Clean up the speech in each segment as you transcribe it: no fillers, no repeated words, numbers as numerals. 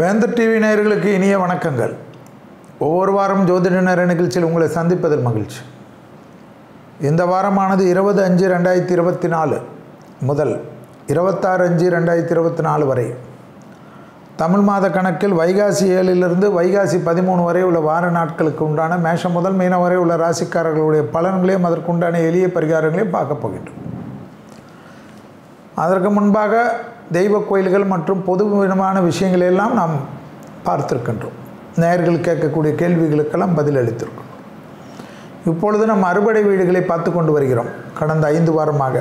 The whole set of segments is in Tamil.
வேந்தர் டிவி நேயர்களுக்கு இனிய வணக்கங்கள். ஒவ்வொரு வாரம் ஜோதிட நேர நிகழ்ச்சியில் உங்களை சந்திப்பதில் மகிழ்ச்சி. இந்த வாரமானது 20/5/2024 முதல் 26/5/2024 வரை தமிழ் மாத கணக்கில் வைகாசி 7 வைகாசி 13 வரை உள்ள வார நாட்களுக்கு உண்டான மேஷம் முதல் மீனம் வரை உள்ள ராசிக்காரர்களுடைய பலன்களையும் அதற்குண்டான எளிய பரிகாரங்களையும் பார்க்க போகின்றோம். அதற்கு முன்பாக தெய்வ கோயில்கள் மற்றும் பொது விதமான விஷயங்களை எல்லாம் நாம் பார்த்திருக்கின்றோம். நேயர்கள் கேட்கக்கூடிய கேள்விகளுக்கெல்லாம் பதில் அளித்திருக்கோம். இப்பொழுது நாம் அறுபடை வீடுகளை பார்த்து கொண்டு வருகிறோம் கடந்த 5 வாரமாக.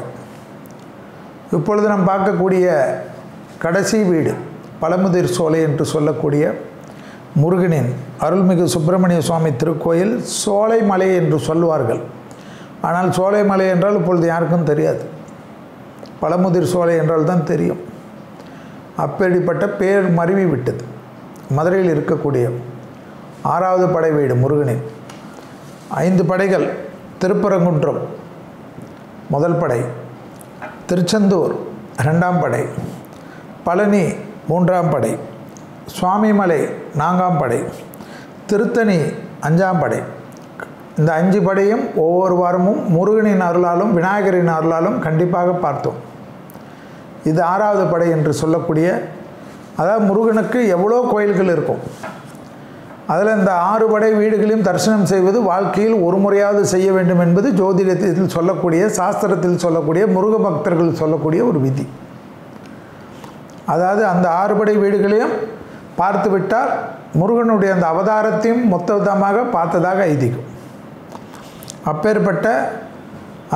இப்பொழுது நாம் பார்க்கக்கூடிய கடைசி வீடு பழமுதிர் சோலை என்று சொல்லக்கூடிய முருகனின் அருள்மிகு சுப்பிரமணிய சுவாமி திருக்கோயில். சோலைமலை என்று சொல்வார்கள். ஆனால் சோலைமலை என்றால் இப்பொழுது யாருக்கும் தெரியாது. பழமுதிர் சோலை என்றால் தான் தெரியும். அப்படிப்பட்ட பேர் மருவி விட்டது. மதுரையில் இருக்கக்கூடிய 6வது படை வீடு முருகனின் 5 படைகள். திருப்பரங்குன்றம் முதல் படை, திருச்செந்தூர் 2ஆம் படை, பழனி 3ஆம் படை, சுவாமிமலை 4ஆம் படை, திருத்தணி 5ஆம் படை. இந்த 5 படையும் ஒவ்வொரு வாரமும் முருகனின் அருளாலும் விநாயகரின் அருளாலும் கண்டிப்பாக பார்த்தோம். இது 6வது படை என்று சொல்லக்கூடிய, அதாவது முருகனுக்கு எவ்வளோ கோயில்கள் இருக்கும். அதில் இந்த 6 படை வீடுகளையும் தரிசனம் செய்வது வாழ்க்கையில் ஒரு முறையாவது செய்ய வேண்டும் என்பது ஜோதிடத்தில் சொல்லக்கூடிய, சாஸ்திரத்தில் சொல்லக்கூடிய, முருக பக்தர்கள் சொல்லக்கூடிய ஒரு விதி. அதாவது அந்த 6 படை வீடுகளையும் பார்த்து விட்டால் முருகனுடைய அந்த அவதாரத்தையும் மொத்தமாக பார்த்ததாக ஐதீகம். அப்பேற்பட்ட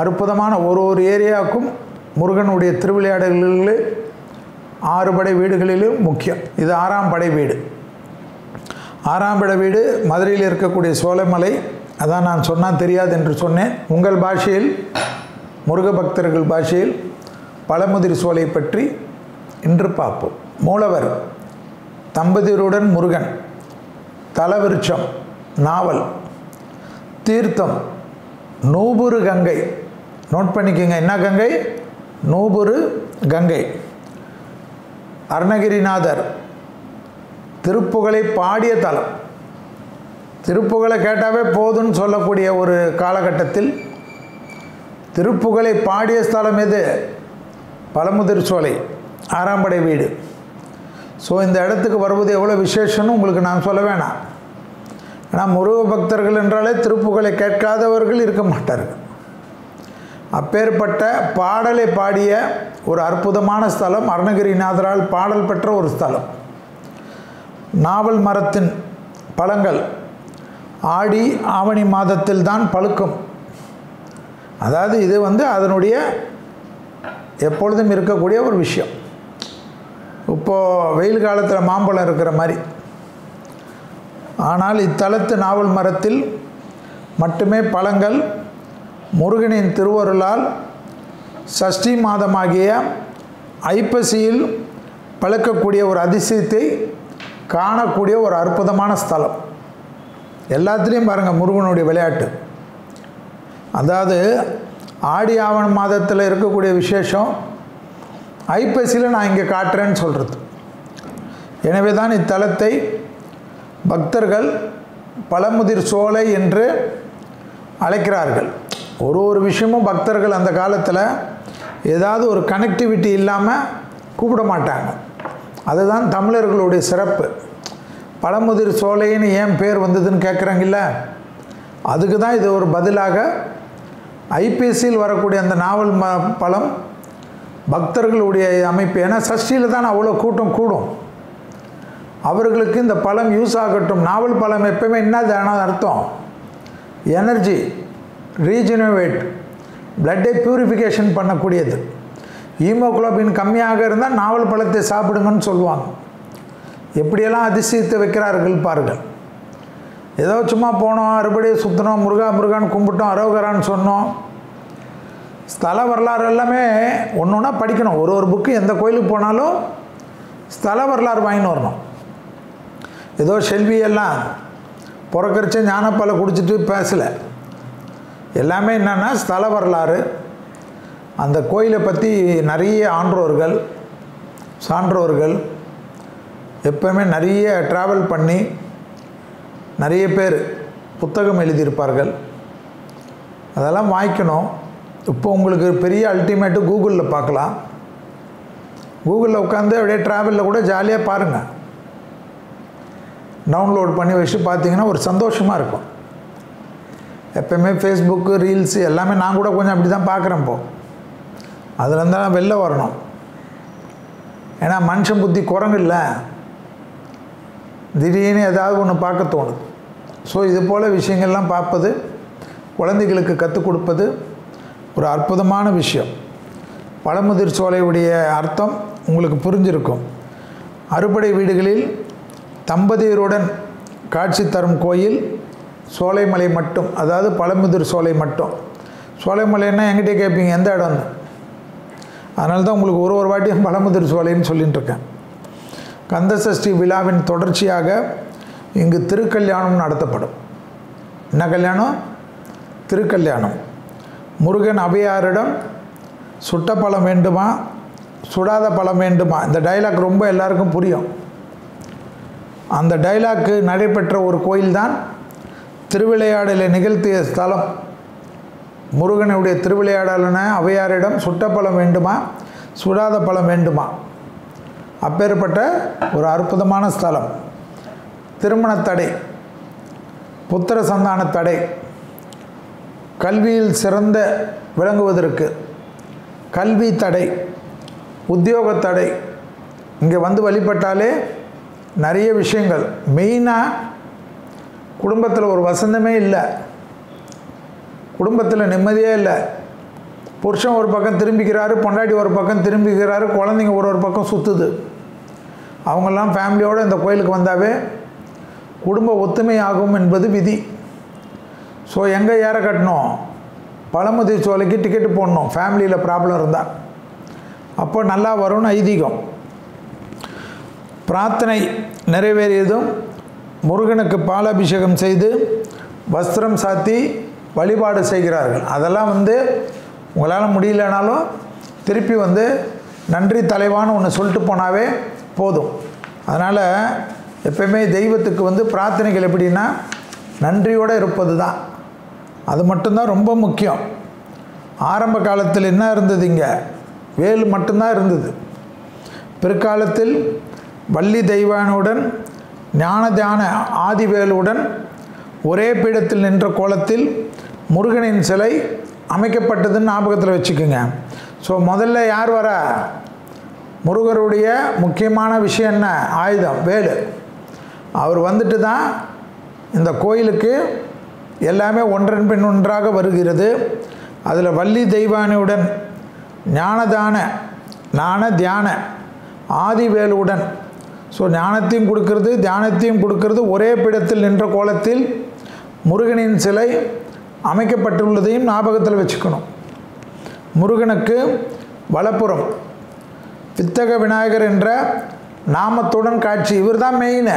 அற்புதமான ஒரு ஏரியாவுக்கும் முருகனுடைய திருவிளையாடல்களில் 6 படை வீடுகளிலும் முக்கியம். இது 6ஆம் படை வீடு. 6ஆம் படை வீடு மதுரையில் இருக்கக்கூடிய சோலைமலை. அதான் நான் சொன்னால் தெரியாது என்று சொன்னேன். உங்கள் பாஷையில், முருக பக்தர்கள் பாஷையில் பழமுதிர் சோலை பற்றி இன்று பார்ப்போம். மூலவர் தம்பதியருடன் முருகன், தலவிருட்சம் நாவல், தீர்த்தம் நூபுரு கங்கை. நோட் பண்ணிக்கோங்க, என்ன கங்கை? நூபுரு கங்கை. அருணகிரிநாதர் திருப்புகழை பாடிய தலம். திருப்புகழை கேட்டாவே போதுன்னு சொல்லக்கூடிய ஒரு காலகட்டத்தில் திருப்புகழை பாடிய ஸ்தலம் எது? பழமுதிர் சோலை, 6ஆம் படை வீடு. ஸோ இந்த இடத்துக்கு வருவது எவ்வளோ விசேஷம்னு உங்களுக்கு நான் சொல்ல வேணாம். ஏன்னா முருக பக்தர்கள் என்றாலே திருப்புகழை கேட்காதவர்கள் இருக்க மாட்டார்கள். அப்பேற்பட்ட பாடலை பாடிய ஒரு அற்புதமான ஸ்தலம், அருணகிரிநாதரால் பாடல் பெற்ற ஒரு ஸ்தலம். நாவல் மரத்தின் பழங்கள் ஆடி ஆவணி மாதத்தில் தான் பழுக்கும். அதாவது இது அதனுடைய எப்பொழுதும் இருக்கக்கூடிய ஒரு விஷயம். இப்போது வெயில் காலத்தில் மாம்பழம் இருக்கிற மாதிரி. ஆனால் இத்தலத்து நாவல் மரத்தில் மட்டுமே பழங்கள் முருகனின் திருவருளால் சஷ்டி மாதமாகிய ஐப்பசியில் பழுக்கக்கூடிய ஒரு அதிசயத்தை காணக்கூடிய ஒரு அற்புதமான ஸ்தலம். எல்லாத்துலேயும் பாருங்கள் முருகனுடைய விளையாட்டு. அதாவது ஆடி ஆவணி மாதத்தில் இருக்கக்கூடிய விசேஷம் ஐப்பசியில் நான் இங்கே காட்டுறேன்னு சொல்கிறது. எனவே தான் இத்தலத்தை பக்தர்கள் பழமுதிர் சோலை என்று அழைக்கிறார்கள். ஒரு விஷயமும் பக்தர்கள் அந்த காலத்தில் ஏதாவது ஒரு கனெக்டிவிட்டி இல்லாமல் கூப்பிட மாட்டாங்க. அதுதான் தமிழர்களுடைய சிறப்பு. பழமுதிர் சோலைன்னு ஏன் பேர் வந்ததுன்னு கேட்குறாங்கல்ல, அதுக்கு தான் இது ஒரு பதிலாக. ஐபிஎஸ்சியில் வரக்கூடிய அந்த நாவல் பழம் பக்தர்களுடைய அமைப்பு. ஏன்னா சஷ்டியில் தான் அவ்வளோ கூட்டம் கூடும். அவர்களுக்கு இந்த பழம் யூஸ் ஆகட்டும். நாவல் பழம் எப்பவுமே என்ன அர்த்தம்? எனர்ஜி, ரீஜெனரேட், பிளட்டை பியூரிஃபிகேஷன் பண்ணக்கூடியது. ஹீமோகுளோபின் கம்மியாக இருந்தால் நாவல் பழத்தை சாப்பிடுங்கன்னு சொல்லுவாங்க. எப்படியெல்லாம் அதிசயத்தை வைக்கிறார்கள் பாருங்கள். ஏதோ சும்மா போனோம், அறுபடியை சுற்றினோம், முருகான்னு கும்பிட்டோம், அரோகரான்னு சொன்னோம். ஸ்தல வரலாறு எல்லாமே ஒன்று ஒன்றா படிக்கணும். ஒரு புக்கு எந்த கோயிலுக்கு போனாலும் ஸ்தல வரலாறு வாங்கின்னு வரணும். ஏதோ செல்வியெல்லாம் பிறக்கரிச்ச ஞானப்பாலை குடிச்சிட்டு பேசலை. எல்லாமே என்னென்னா ஸ்தல வரலாறு, அந்த கோயிலை பற்றி நிறைய ஆன்றோர்கள், சான்றோர்கள் எப்போவுமே நிறைய ட்ராவல் பண்ணி நிறைய பேர் புத்தகம் எழுதியிருப்பார்கள். அதெல்லாம் வாங்கிக்கணும். இப்போ உங்களுக்கு பெரிய அல்டிமேட்டு கூகுளில் பார்க்கலாம். கூகுளில் உட்காந்து அப்படியே ட்ராவலில் கூட ஜாலியாக பாருங்கள். டவுன்லோட் பண்ணி வச்சு பார்த்தீங்கன்னா ஒரு சந்தோஷமாக இருக்கும். எப்போயுமே ஃபேஸ்புக்கு, ரீல்ஸு எல்லாமே நான் கூட கொஞ்சம் அப்படி தான் பார்க்குறேன். இப்போது அதுலேருந்து தான் வெளில வரணும். ஏன்னா மனுஷன் புத்தி குரங்கு இல்லை, திடீர்னு ஏதாவது ஒன்று பார்க்க தோணுது. ஸோ இது போல் விஷயங்கள்லாம் பார்ப்பது, குழந்தைகளுக்கு கற்றுக் கொடுப்பது ஒரு அற்புதமான விஷயம். பழமுதிர் சோலையுடைய அர்த்தம் உங்களுக்கு புரிஞ்சிருக்கும். அறுபடை வீடுகளில் தம்பதியருடன் காட்சி தரும் கோயில் சோலைமலை மட்டும். அதாவது பழமுதிர் சோலை மட்டும். சோலைமலைன்னா என்கிட்ட கேட்பீங்க எந்த இடம்னு. அதனால தான் உங்களுக்கு ஒரு வாட்டியும் பழமுதிர் சோலைன்னு சொல்லிட்டு இருக்கேன். கந்தசஷ்டி விழாவின் தொடர்ச்சியாக இங்கு திருக்கல்யாணம் நடத்தப்படும். என்ன கல்யாணம்? திருக்கல்யாணம். முருகன் அவையாரிடம் சுட்ட பழம் வேண்டுமா சுடாத பழம் வேண்டுமா, இந்த டைலாக் ரொம்ப எல்லாருக்கும் புரியும். அந்த டைலாக்கு நடைபெற்ற ஒரு கோயில்தான் திருவிளையாடலை நிகழ்த்திய ஸ்தலம். முருகனுடைய திருவிளையாடலான அவையாரிடம் சுட்ட பழம் வேண்டுமா சுடாத பழம் வேண்டுமா, அப்பேற்பட்ட ஒரு அற்புதமான ஸ்தலம். திருமண தடை, புத்திர சந்தான தடை, கல்வியில் சிறந்த விளங்குவதற்கு கல்வி தடை, உத்தியோக தடை, இங்கே வந்து வழிபட்டாலே நிறைய விஷயங்கள். மெயினாக குடும்பத்தில் ஒரு வசந்தமே இல்லை, குடும்பத்தில் நிம்மதியே இல்லை. புருஷன் ஒரு பக்கம் திரும்பிக்கிறாரு, பொண்டாட்டி ஒரு பக்கம் திரும்பிக்கிறாரு, குழந்தைங்க ஒரு பக்கம் சுற்றுது. அவங்கெல்லாம் ஃபேமிலியோடு இந்த கோயிலுக்கு வந்தாவே குடும்ப ஒத்துமை ஆகும் என்பது விதி. ஸோ எங்கே ஏற கட்டணும்? பழமுதிர் சோலைக்கு டிக்கெட்டு போடணும். ஃபேமிலியில் ப்ராப்ளம் இருந்தால் அப்போ நல்லா வரும்னு ஐதீகம். பிரார்த்தனை நிறைவேறியதும் முருகனுக்கு பாலாபிஷேகம் செய்து வஸ்திரம் சாத்தி வழிபாடு செய்கிறார்கள். அதெல்லாம் உங்களால் முடியலனாலும் திருப்பி நன்றி தலைவான்னு ஒன்று சொல்லிட்டு போனாவே போதும். அதனால் எப்பயுமே தெய்வத்துக்கு பிரார்த்தனைகள் எப்படின்னா நன்றியோடு இருப்பது தான். அது மட்டும்தான் ரொம்ப முக்கியம். ஆரம்ப காலத்தில் என்ன இருந்தது? இங்கே வேல் மட்டும்தான் இருந்தது. பிற்காலத்தில் வள்ளி தெய்வானுடன் ஞானதான ஆதிவேலுடன் ஒரே பீடத்தில் நின்ற கோலத்தில் முருகனின் சிலை அமைக்கப்பட்டதுன்னு ஞாபகத்தில் வச்சுக்கோங்க. ஸோ முதல்ல யார் வர? முருகருடைய முக்கியமான விஷயம் என்ன? ஆயுதம், வேலு. அவர் வந்துட்டு தான் இந்த கோயிலுக்கு எல்லாமே ஒன்றன் பின் ஒன்றாக வருகிறது. அதில் வள்ளி தெய்வானியுடன் ஞான தியான ஆதிவேலுடன், ஸோ ஞானத்தையும் கொடுக்கறது தியானத்தையும் கொடுக்கறது ஒரே பீடத்தில் நின்ற கோலத்தில் முருகனின் சிலை அமைக்கப்பட்டுள்ளதையும் ஞாபகத்தில் வச்சுக்கணும். முருகனுக்கு வலப்புறம் வித்தக விநாயகர் என்ற நாமத்துடன் காட்சி. இவர் தான் மெயின்.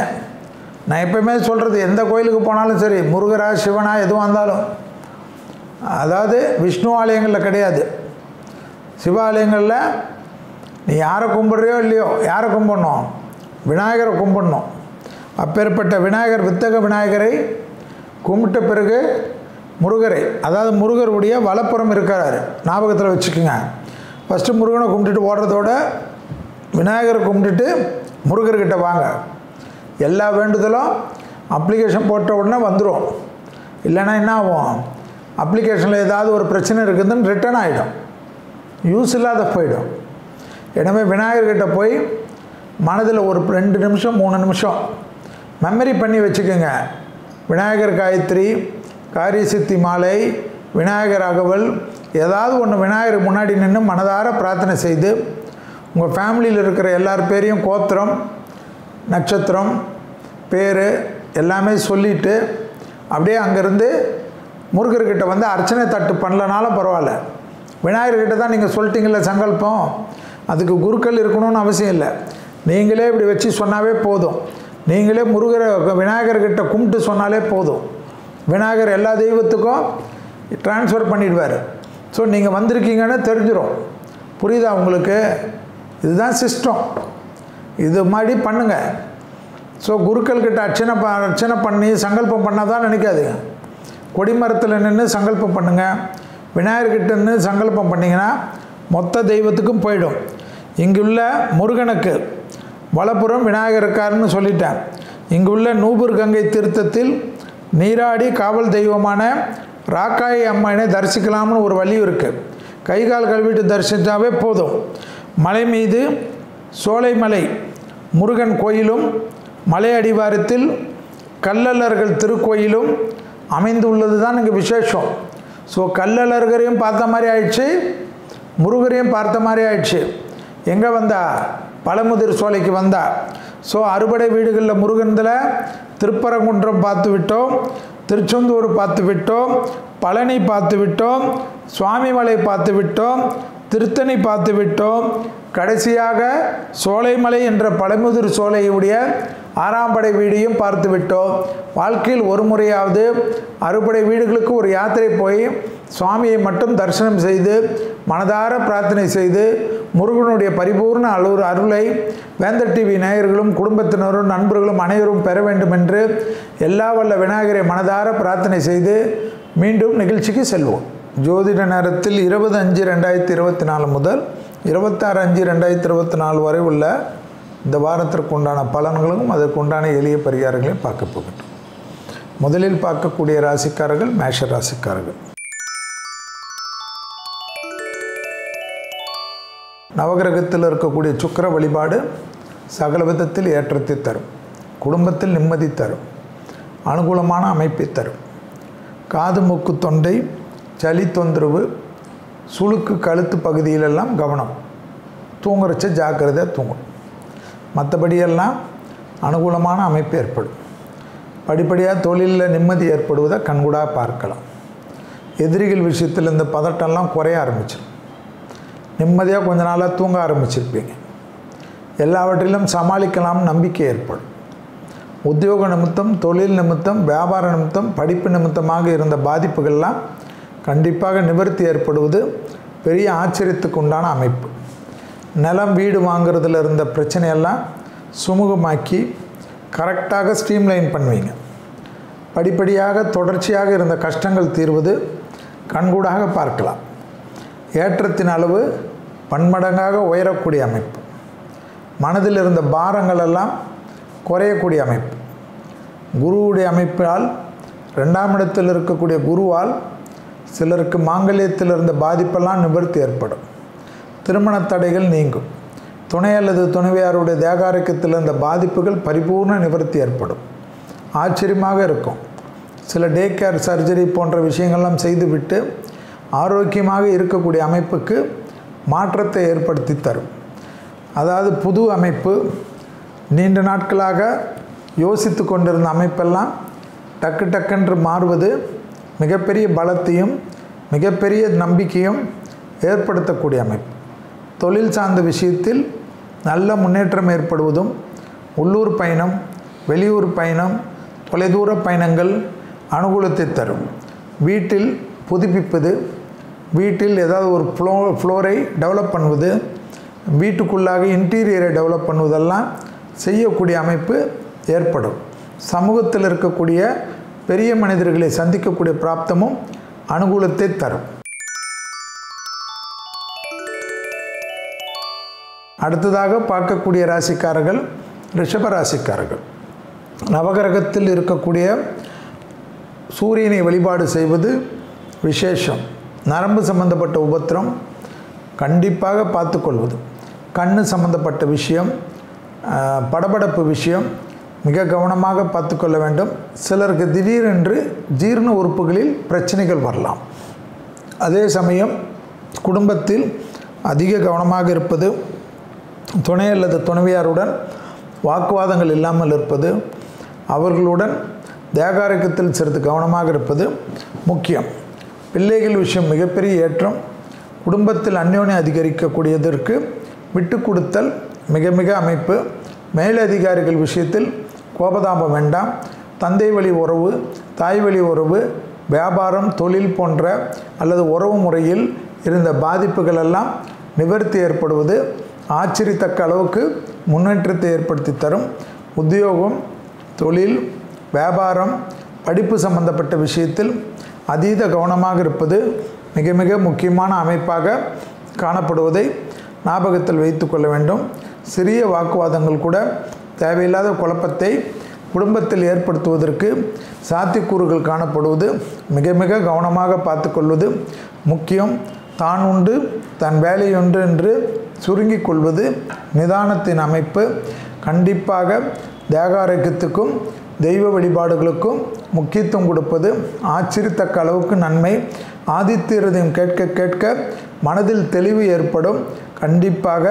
நான் எப்பவுமே சொல்கிறது, எந்த கோயிலுக்கு போனாலும் சரி, முருகரா சிவனா எதுவாக இருந்தாலும், அதாவது விஷ்ணு ஆலயங்களில் கிடையாது, சிவாலயங்களில் நீ யாரை கும்பிட்றியோ இல்லையோ, யாரை கும்பிடணும்? விநாயகரை கும்பிடணும். அப்பேற்பட்ட விநாயகர், வித்தக விநாயகரை கும்பிட்ட பிறகு முருகரை, அதாவது முருகருடைய வலப்புறம் இருக்கிறார், ஞாபகத்தில் வச்சுக்கோங்க. ஃபஸ்ட்டு முருகனை கும்பிட்டுட்டு ஓடுறதோட விநாயகரை கும்பிட்டுட்டு முருகர்கிட்ட வாங்க. எல்லா வேண்டுதலும் அப்ளிகேஷன் போட்ட உடனே வந்துடும். இல்லைன்னா என்ன ஆகும்? அப்ளிகேஷனில் ஏதாவது ஒரு பிரச்சனை இருக்குதுன்னு ரிட்டர்ன் ஆகிடும், யூஸ் இல்லாத போயிடும். எனவே விநாயகர்கிட்ட போய் மனதில் ஒரு 2 நிமிஷம் 3 நிமிஷம் மெமரி பண்ணி வச்சுக்கோங்க. விநாயகர் காயத்ரி, காரிய சித்தி மாலை, விநாயகர் அகவல், ஏதாவது ஒன்று விநாயகர் முன்னாடி நின்று மனதார பிரார்த்தனை செய்து உங்கள் ஃபேமிலியில் இருக்கிற எல்லார் பேரையும், கோத்திரம், நட்சத்திரம், பேர் எல்லாமே சொல்லிவிட்டு அப்படியே அங்கேருந்து முருகர்கிட்ட அர்ச்சனை தட்டு பண்ணலனாலும் பரவாயில்ல, விநாயகர்கிட்ட தான் நீங்கள் சொல்லிட்டீங்கள சங்கல்பம், அதுக்கு குருக்கள் இருக்கணும்னு அவசியம் இல்லை. நீங்களே இப்படி வச்சு சொன்னாவே போதும். நீங்களே விநாயகர்கிட்ட கும்பிட்டு சொன்னாலே போதும். விநாயகர் எல்லா தெய்வத்துக்கும் ட்ரான்ஸ்ஃபர் பண்ணிடுவார். ஸோ நீங்கள் வந்திருக்கீங்கன்னு தெரிஞ்சிடும். புரியுதா உங்களுக்கு? இதுதான் சிஸ்டம். இது மாதிரி பண்ணுங்கள். ஸோ குருக்கள்கிட்ட அர்ச்சனை பண்ணி சங்கல்பம் பண்ணால் தான் நினைக்காதீங்க. கொடிமரத்தில் நின்று சங்கல்பம் பண்ணுங்கள். விநாயகர்கிட்ட நின்று சங்கல்பம் பண்ணிங்கன்னா மொத்த தெய்வத்துக்கும் போயிடும். இங்குள்ள முருகனுக்கு வலப்புறம் விநாயகர் இருக்காருன்னு சொல்லிட்டேன். இங்குள்ள நூபுர் கங்கை தீர்த்தத்தில் நீராடி காவல் தெய்வமான ராக்காயி அம்மனை தரிசிக்கலாம்னு ஒரு வழி இருக்குது. கை கால் கழுவிட்டு தரிசித்தாவே போதும். மலை மீது சோலைமலை முருகன் கோயிலும் மலை அடிவாரத்தில் கள்ளழகர் திருக்கோயிலும் அமைந்துள்ளது தான் இங்கே விசேஷம். ஸோ கள்ளழகரையும் பார்த்த மாதிரி ஆயிடுச்சு, முருகரையும் பார்த்த மாதிரி ஆயிடுச்சு. எங்கே வந்தா? பழமுதிர் சோலைக்கு வந்தா. ஸோ அறுபடை வீடுகளில் முருகனில் திருப்பரங்குன்றம் பார்த்து விட்டோம், திருச்செந்தூர் பார்த்து விட்டோம், பழனி பார்த்து விட்டோம், சுவாமிமலை பார்த்து விட்டோம், திருத்தணி பார்த்து விட்டோம். கடைசியாக சோலைமலை என்ற பழமுதிர் சோலையுடைய 6ஆம் படை வீடையும் பார்த்து விட்டோம். வாழ்க்கையில் ஒரு முறையாவது அறுபடை வீடுகளுக்கு ஒரு யாத்திரை போய் சுவாமியை மட்டும் தரிசனம் செய்து மனதார பிரார்த்தனை செய்து முருகனுடைய பரிபூர்ண அருளை வேந்தர் டிவி நேயர்களும் குடும்பத்தினரும் நண்பர்களும் அனைவரும் பெற வேண்டும் என்று எல்லா வல்ல விநாயகரை மனதார பிரார்த்தனை செய்து மீண்டும் நிகழ்ச்சிக்கு செல்வோம். ஜோதிட நேரத்தில் 20/5/2024 முதல் 26/5/2024 வரை உள்ள இந்த வாரத்திற்கு உண்டான பலன்களும் அதற்கு உண்டான எளிய பரிகாரங்களையும் பார்க்க போகட்டும். முதலில் பார்க்கக்கூடிய ராசிக்காரர்கள் மேஷ ராசிக்காரர்கள். நவகிரகத்தில் இருக்கக்கூடிய சுக்கிர வழிபாடு சகல விதத்தில் ஏற்றத்தை தரும், குடும்பத்தில் நிம்மதி தரும், அனுகூலமான அமைப்பை தரும். காது மூக்கு தொண்டை சளி தொந்தரவு, சுளுக்கு கழுத்து பகுதியிலெல்லாம் கவனம், தூங்குறச்ச ஜாக்கிரதையாக தூங்கும். மற்றபடியெல்லாம் அனுகூலமான அமைப்பு ஏற்படும். படிப்படியாக தொழிலில் நிம்மதி ஏற்படுவதை கண்கூடாக பார்க்கலாம். எதிரிகள் விஷயத்தில் இந்த பதட்டம்லாம் குறைய ஆரம்பிச்சிடும். நிம்மதியாக கொஞ்ச நாளாக தூங்க ஆரம்பிச்சிருப்பீங்க. எல்லாவற்றிலும் சமாளிக்கலாம் நம்பிக்கை ஏற்படும். உத்தியோக நிமித்தம், தொழில் நிமித்தம், வியாபார நிமித்தம், படிப்பு நிமித்தமாக இருந்த பாதிப்புகள்லாம் கண்டிப்பாக நிவர்த்தி ஏற்படுவது பெரிய ஆச்சரியத்துக்கு உண்டான அமைப்பு. நிலம் வீடு வாங்குறதுல இருந்த பிரச்சனையெல்லாம் சுமூகமாக்கி கரெக்டாக ஸ்ட்ரீம்லைன் பண்ணுவீங்க. படிப்படியாக தொடர்ச்சியாக இருந்த கஷ்டங்கள் தீர்வது கண்கூடாக பார்க்கலாம். ஏற்றத்தின் அளவு பன்மடங்காக உயரக்கூடிய அமைப்பு. மனதில் இருந்த பாரங்கள் எல்லாம் குறையக்கூடிய அமைப்பு. குருவுடைய அமைப்பால் 2ஆம் இடத்தில் இருக்கக்கூடிய குருவால் சிலருக்கு மாங்கல்யத்தில் இருந்த பாதிப்பெல்லாம் நிவர்த்தி ஏற்படும். திருமண தடைகள் நீங்கும். துணை அல்லது துணைவியாருடைய தேகாரோக்கியத்தில் இருந்த பாதிப்புகள் பரிபூர்ண நிவர்த்தி ஏற்படும். ஆச்சரியமாக இருக்கும். சில டே கேர் சர்ஜரி போன்ற விஷயங்கள்லாம் செய்துவிட்டு ஆரோக்கியமாக இருக்கக்கூடிய அமைப்புக்கு மாற்றத்தை ஏற்படுத்தி தரும். அதாவது புது அமைப்பு, நீண்ட நாட்களாக யோசித்து கொண்டிருந்த அமைப்பெல்லாம் டக்கு டக்கென்று மாறுவது மிகப்பெரிய பலத்தையும் மிகப்பெரிய நம்பிக்கையும் ஏற்படுத்தக்கூடிய அமைப்பு. தொழில் சார்ந்த விஷயத்தில் நல்ல முன்னேற்றம் ஏற்படுவதும், உள்ளூர் பயணம், வெளியூர் பயணம், தொலைதூர பயணங்கள் அனுகூலத்தை தரும். வீட்டில் புதுப்பிப்பது, வீட்டில் ஏதாவது ஒரு ஃப்ளோரை டெவலப் பண்ணுவது, வீட்டுக்குள்ளாக இன்டீரியரை டெவலப் பண்ணுவதெல்லாம் செய்யக்கூடிய அமைப்பு ஏற்படும். சமூகத்தில் இருக்கக்கூடிய பெரிய மனிதர்களை சந்திக்கக்கூடிய பிராப்தமும் அனுகூலத்தை தரும். அடுத்ததாக பார்க்கக்கூடிய ராசிக்காரர்கள் ரிஷப ராசிக்காரர்கள். நவகிரகத்தில் இருக்கக்கூடிய சூரியனை வழிபாடு செய்வது விசேஷம். நரம்பு சம்பந்தப்பட்ட உபத்திரம் கண்டிப்பாக பார்த்துக்கொள்வது. கண்ணு சம்பந்தப்பட்ட விஷயம், படபடப்பு விஷயம் மிக கவனமாக பார்த்துக்கொள்ள வேண்டும். சிலருக்கு திடீரென்று ஜீரண உறுப்புகளில் பிரச்சனைகள் வரலாம். அதே சமயம் குடும்பத்தில் அதிக கவனமாக இருப்பது, துணை அல்லது துணைவியாருடன் வாக்குவாதங்கள் இல்லாமல் இருப்பது, அவர்களுடன் தேகாரோக்கியத்தில் சிறிது கவனமாக இருப்பது முக்கியம். பிள்ளைகள் விஷயம் மிகப்பெரிய ஏற்றம். குடும்பத்தில் அந்யோன்யம் அதிகரிக்கக்கூடியதற்கு விட்டு கொடுத்தல் மிக மிக அமைப்பு. மேலதிகாரிகள் விஷயத்தில் கோபதாபம் வேண்டாம். தந்தை வழி உறவு, தாய் வழி உறவு, வியாபாரம், தொழில் போன்ற அல்லது உறவு முறையில் இருந்த பாதிப்புகள் எல்லாம் நிவர்த்தி ஏற்படுவது ஆச்சரியத்தக்க அளவுக்கு முன்னேற்றத்தை ஏற்படுத்தி தரும். உத்தியோகம், தொழில், வியாபாரம், படிப்பு சம்பந்தப்பட்ட விஷயத்தில் அதீத கவனமாக இருப்பது மிக மிக முக்கியமான அமைப்பாக காணப்படுவதை ஞாபகத்தில் வைத்து கொள்ள வேண்டும். சிறிய வாக்குவாதங்கள் கூட தேவையில்லாத குழப்பத்தை குடும்பத்தில் ஏற்படுத்துவதற்கு சாத்தியக்கூறுகள் காணப்படுவது மிக மிக கவனமாக பார்த்து கொள்வது முக்கியம். தான் உண்டு தன் வேலையுண்டு என்று சுருங்கிக் கொள்வது நிதானத்தின் அமைப்பு. கண்டிப்பாக தேக ஆரோக்கியத்துக்கும் தெய்வ வழிபாடுகளுக்கும் முக்கியத்துவம் கொடுப்பது ஆச்சரியத்தக்க அளவுக்கு நன்மை. ஆதித்யரதையும் கேட்க கேட்க மனதில் தெளிவு ஏற்படும். கண்டிப்பாக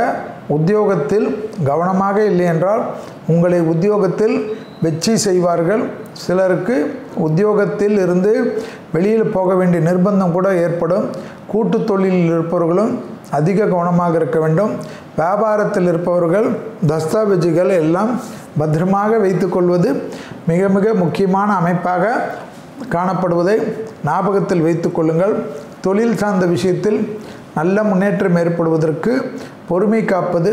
உத்தியோகத்தில் கவனமாக இல்லை என்றால் உங்களை உத்தியோகத்தில் வெற்றி செய்வார்கள். சிலருக்கு உத்தியோகத்தில் இருந்து வெளியில் போக வேண்டிய நிர்பந்தம் கூட ஏற்படும். கூட்டு தொழிலில் இருப்பவர்களும் அதிக கவனமாக இருக்க வேண்டும். வியாபாரத்தில் இருப்பவர்கள் தஸ்தாவேஜுகள் எல்லாம் பத்திரமாக வைத்து கொள்வது மிக மிக முக்கியமான அமைப்பாக காணப்படுவதை ஞாபகத்தில் வைத்து கொள்ளுங்கள். தொழில் சார்ந்த விஷயத்தில் நல்ல முன்னேற்றம் ஏற்படுவதற்கு பொறுமை காப்பது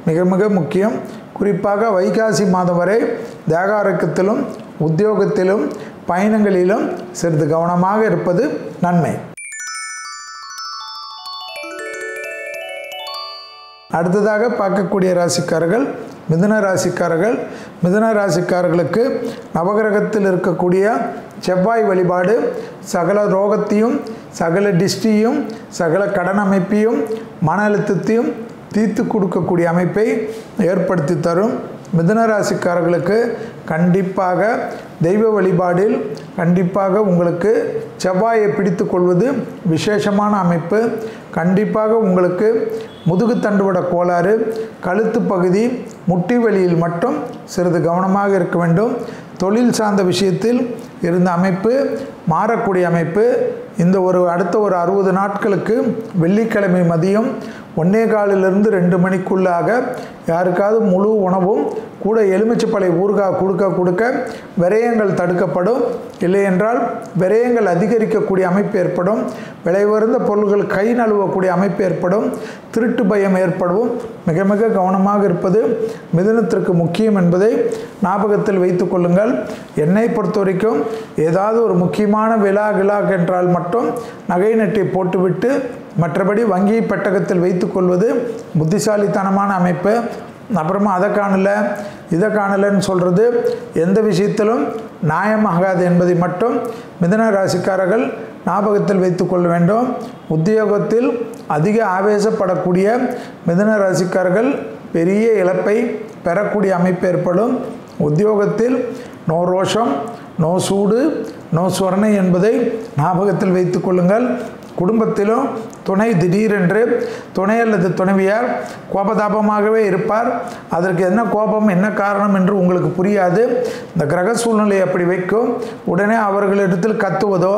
மிக மிக முக்கியம். குறிப்பாக வைகாசி மாதம் வரை தேக ஆரோக்கியத்திலும் உத்தியோகத்திலும் பயணங்களிலும் சிறிது கவனமாக இருப்பது நன்மை. அடுத்ததாக பார்க்கக்கூடிய ராசிக்காரர்கள் மிதுன ராசிக்காரர்கள். மிதுன ராசிக்காரர்களுக்கு நவகிரகத்தில் இருக்கக்கூடிய செவ்வாய் வழிபாடு சகல ரோகத்தையும், சகல டிஸ்டியும், சகல கடன் அமைப்பையும், மன அழுத்தத்தையும் தீர்த்து கொடுக்கக்கூடிய அமைப்பை ஏற்படுத்தி தரும். மிதுன ராசிக்காரர்களுக்கு கண்டிப்பாக தெய்வ வழிபாடில் கண்டிப்பாக உங்களுக்கு செவ்வாயை பிடித்து கொள்வது விசேஷமான அமைப்பு. கண்டிப்பாக உங்களுக்கு முதுகு தண்டுவட கோளாறு, கழுத்து பகுதி, முட்டி வலியில் மட்டும் சிறிது கவனமாக இருக்க வேண்டும். தொழில் சார்ந்த விஷயத்தில் இருந்த அமைப்பு மாறக்கூடிய அமைப்பு. இந்த அடுத்த ஒரு 60 நாட்களுக்கு வெள்ளிக்கிழமை மதியம் 1:15 to 2 மணிக்குள்ளாக யாருக்காவது முழு உணவும் கூட எலுமிச்சப்பழை ஊறுகாய் கொடுக்க விரயங்கள் தடுக்கப்படும். இல்லை என்றால் விரயங்கள் அதிகரிக்கக்கூடிய அமைப்பு ஏற்படும். விலை உயர்ந்த பொருள்கள் கை நழுவக்கூடிய அமைப்பு ஏற்படும். திருட்டு பயம் ஏற்படும். மிக மிக கவனமாக இருப்பது மிதுனத்திற்கு முக்கியம் என்பதை ஞாபகத்தில் வைத்து கொள்ளுங்கள். என்னை பொறுத்த வரைக்கும் ஏதாவது ஒரு முக்கியமான விழா என்றால் மட்டும் நகை நட்டை போட்டுவிட்டு மற்றபடி வங்கி பெட்டகத்தில் வைத்து கொள்வது புத்திசாலித்தனமான அமைப்பு. அப்புறமா அதை காணலை இதை காணலைன்னு சொல்கிறது எந்த விஷயத்திலும் நியாயமாகாது என்பதை மட்டும் மிதுன ராசிக்காரர்கள் ஞாபகத்தில் வைத்து கொள்ள வேண்டும். உத்தியோகத்தில் அதிக ஆவேசப்படக்கூடிய மிதுன ராசிக்காரர்கள் பெரிய இழப்பை பெறக்கூடிய அமைப்பு ஏற்படும். உத்தியோகத்தில் நோ ரோஷம், நோ சூடு, நோ சொரணை என்பதை ஞாபகத்தில் வைத்து கொள்ளுங்கள். குடும்பத்திலும் துணை திடீரென்று துணை அல்லது துணைவியார் கோபதாபமாகவே இருப்பார். அதற்கு என்ன கோபம், என்ன காரணம் என்று உங்களுக்கு புரியாது. இந்த கிரக சூழ்நிலை அப்படி வைக்கும். உடனே அவர்களிடத்தில் கத்துவதோ,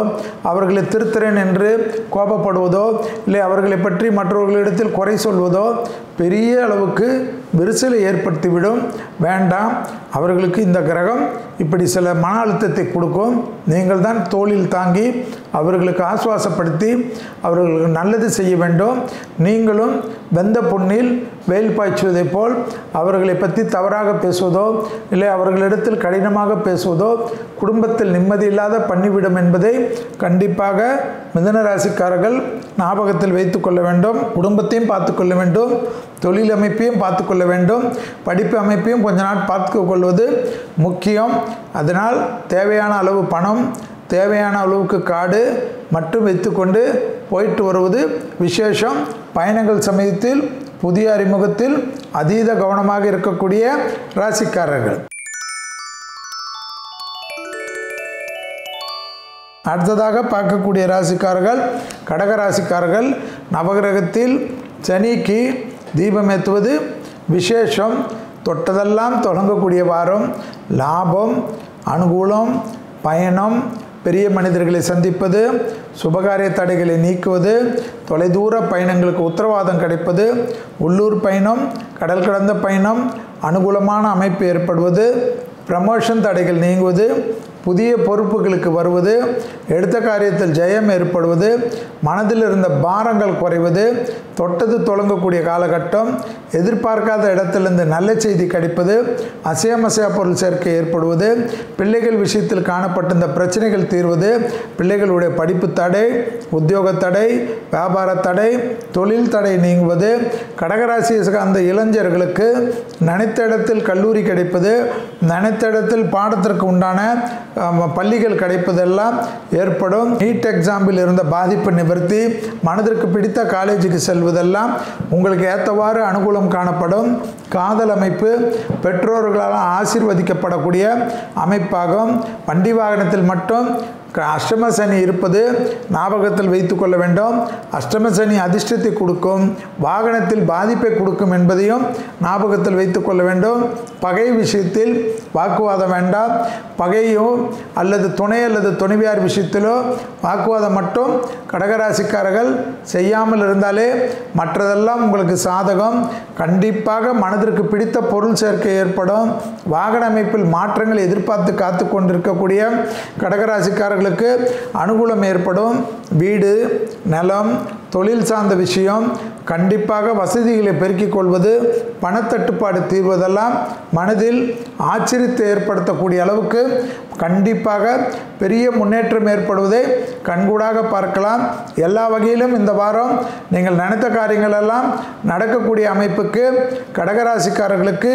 அவர்களை திருத்துறேன் என்று கோபப்படுவதோ, இல்லை அவர்களை பற்றி மற்றவர்களிடத்தில் குறை சொல்வதோ பெரிய அளவுக்கு விரிசலை ஏற்படுத்திவிடும். வேண்டாம். அவர்களுக்கு இந்த கிரகம் இப்படி சில மன அழுத்தத்தை கொடுக்கும். நீங்கள் தான் தோளில் தாங்கி அவர்களுக்கு ஆசுவாசப்படுத்தி அவர்களுக்கு நல்லது செய்ய வேண்டும். நீங்களும் வெந்த பொன்னில் வெயில் பாய்ச்சுவதை போல் அவர்களை பற்றி தவறாக பேசுவதோ, இல்லை அவர்களிடத்தில் கடினமாக பேசுவதோ குடும்பத்தில் நிம்மதி இல்லாத பண்ணிவிடும் என்பதை கண்டிப்பாக மிதுன ராசிக்காரர்கள் ஞாபகத்தில் வைத்து கொள்ள வேண்டும். குடும்பத்தையும் பார்த்து கொள்ள வேண்டும், தொழில் அமைப்பையும் பார்த்து கொள்ள வேண்டும், படிப்பு அமைப்பையும் கொஞ்ச நாள் பார்த்து கொள்வது முக்கியம். அதனால் தேவையான அளவு பணம், தேவையான அளவுக்கு காடு மட்டும் வைத்துக்கொண்டு போயிட்டு வருவது விசேஷம். பயணங்கள் சமயத்தில் புதிய அறிமுகத்தில் அதீத கவனமாக இருக்கக்கூடிய ராசிக்காரர்கள். அடுத்ததாக பார்க்கக்கூடிய ராசிக்காரர்கள் கடக ராசிக்காரர்கள். நவகிரகத்தில் சனிக்கு தீபம் ஏற்றுவது விசேஷம். தொட்டதெல்லாம் தொடங்கக்கூடிய வாரம். லாபம், அனுகூலம், பயணம், பெரிய மனிதர்களை சந்திப்பது, சுபகாரிய தடைகளை நீக்குவது, தொலைதூர பயணங்களுக்கு உத்தரவாதம் கிடைப்பது, உள்ளூர் பயணம், கடல் கடந்த பயணம், அனுகூலமான அமைப்பு ஏற்படுவது, ப்ரமோஷன் தடைகள் நீங்குவது, புதிய பொறுப்புகளுக்கு வருவது, எடுத்த காரியத்தில் ஜெயம் ஏற்படுவது, மனதில் இருந்த பாரங்கள் குறைவது, தொட்டது தொடங்கக்கூடிய காலகட்டம், எதிர்பார்க்காத இடத்திலிருந்து நல்ல செய்தி கிடைப்பது, அசையா பொருள் சேர்க்கை ஏற்படுவது, பிள்ளைகள் விஷயத்தில் காணப்பட்ட இந்த பிரச்சனைகள் தீர்வது, பிள்ளைகளுடைய படிப்பு தடை, உத்தியோக தடை, வியாபார தடை, தொழில் தடை நீங்குவது, கடகராசி அந்த இளைஞர்களுக்கு நினைத்த இடத்தில் கல்லூரி கிடைப்பது, நினைத்த இடத்தில் பாடத்திற்கு உண்டான பள்ளிகள் கிடைப்பதெல்லாம் ஏற்படும். நீட் எக்ஸாம்பில் இருந்த பாதிப்பு நிவர்த்தி, மனதிற்கு பிடித்த காலேஜுக்கு செல்வதெல்லாம் உங்களுக்கு ஏற்றவாறு அனுகூலம் காணப்படும். காதல் அமைப்பு பெற்றோர்களால் ஆசீர்வதிக்கப்படக்கூடிய அமைப்பாகும். வண்டி வாகனத்தில் மட்டும் அஷ்டம சனி இருப்பது ஞாபகத்தில் வைத்து கொள்ள வேண்டும். அஷ்டம சனி அதிர்ஷ்டத்தை கொடுக்கும், வாகனத்தில் பாதிப்பை கொடுக்கும் என்பதையும் ஞாபகத்தில் வைத்து கொள்ள வேண்டும். பகை விஷயத்தில் வாக்குவாதம் வேண்டாம். பகையோ அல்லது துணை அல்லது துணைவியார் விஷயத்திலோ வாக்குவாதம் மட்டும் கடகராசிக்காரர்கள் செய்யாமல் இருந்தாலே மற்றதெல்லாம் உங்களுக்கு சாதகம். கண்டிப்பாக மனதிற்கு பிடித்த பொருள் சேர்க்கை ஏற்படும். வாகன அமைப்பில் மாற்றங்களை எதிர்பார்த்து காத்து கொண்டிருக்கக்கூடிய கடகராசிக்காரர்களுக்கு அனுகூலம் ஏற்படும். வீடு, நிலம், தொழில் சார்ந்த விஷயம், கண்டிப்பாக வசதிகளை பெருக்கிக் கொள்வது, பணத்தட்டுப்பாடு தீர்வதெல்லாம் மனதில் ஆச்சரியத்தை ஏற்படுத்தக்கூடிய அளவுக்கு கண்டிப்பாக பெரிய முன்னேற்றம் ஏற்படுவதை கண்கூடாக பார்க்கலாம். எல்லா வகையிலும் இந்த வாரம் நீங்கள் நினைத்த காரியங்கள் எல்லாம் நடக்கக்கூடிய அமைப்புக்கு கடகராசிக்காரர்களுக்கு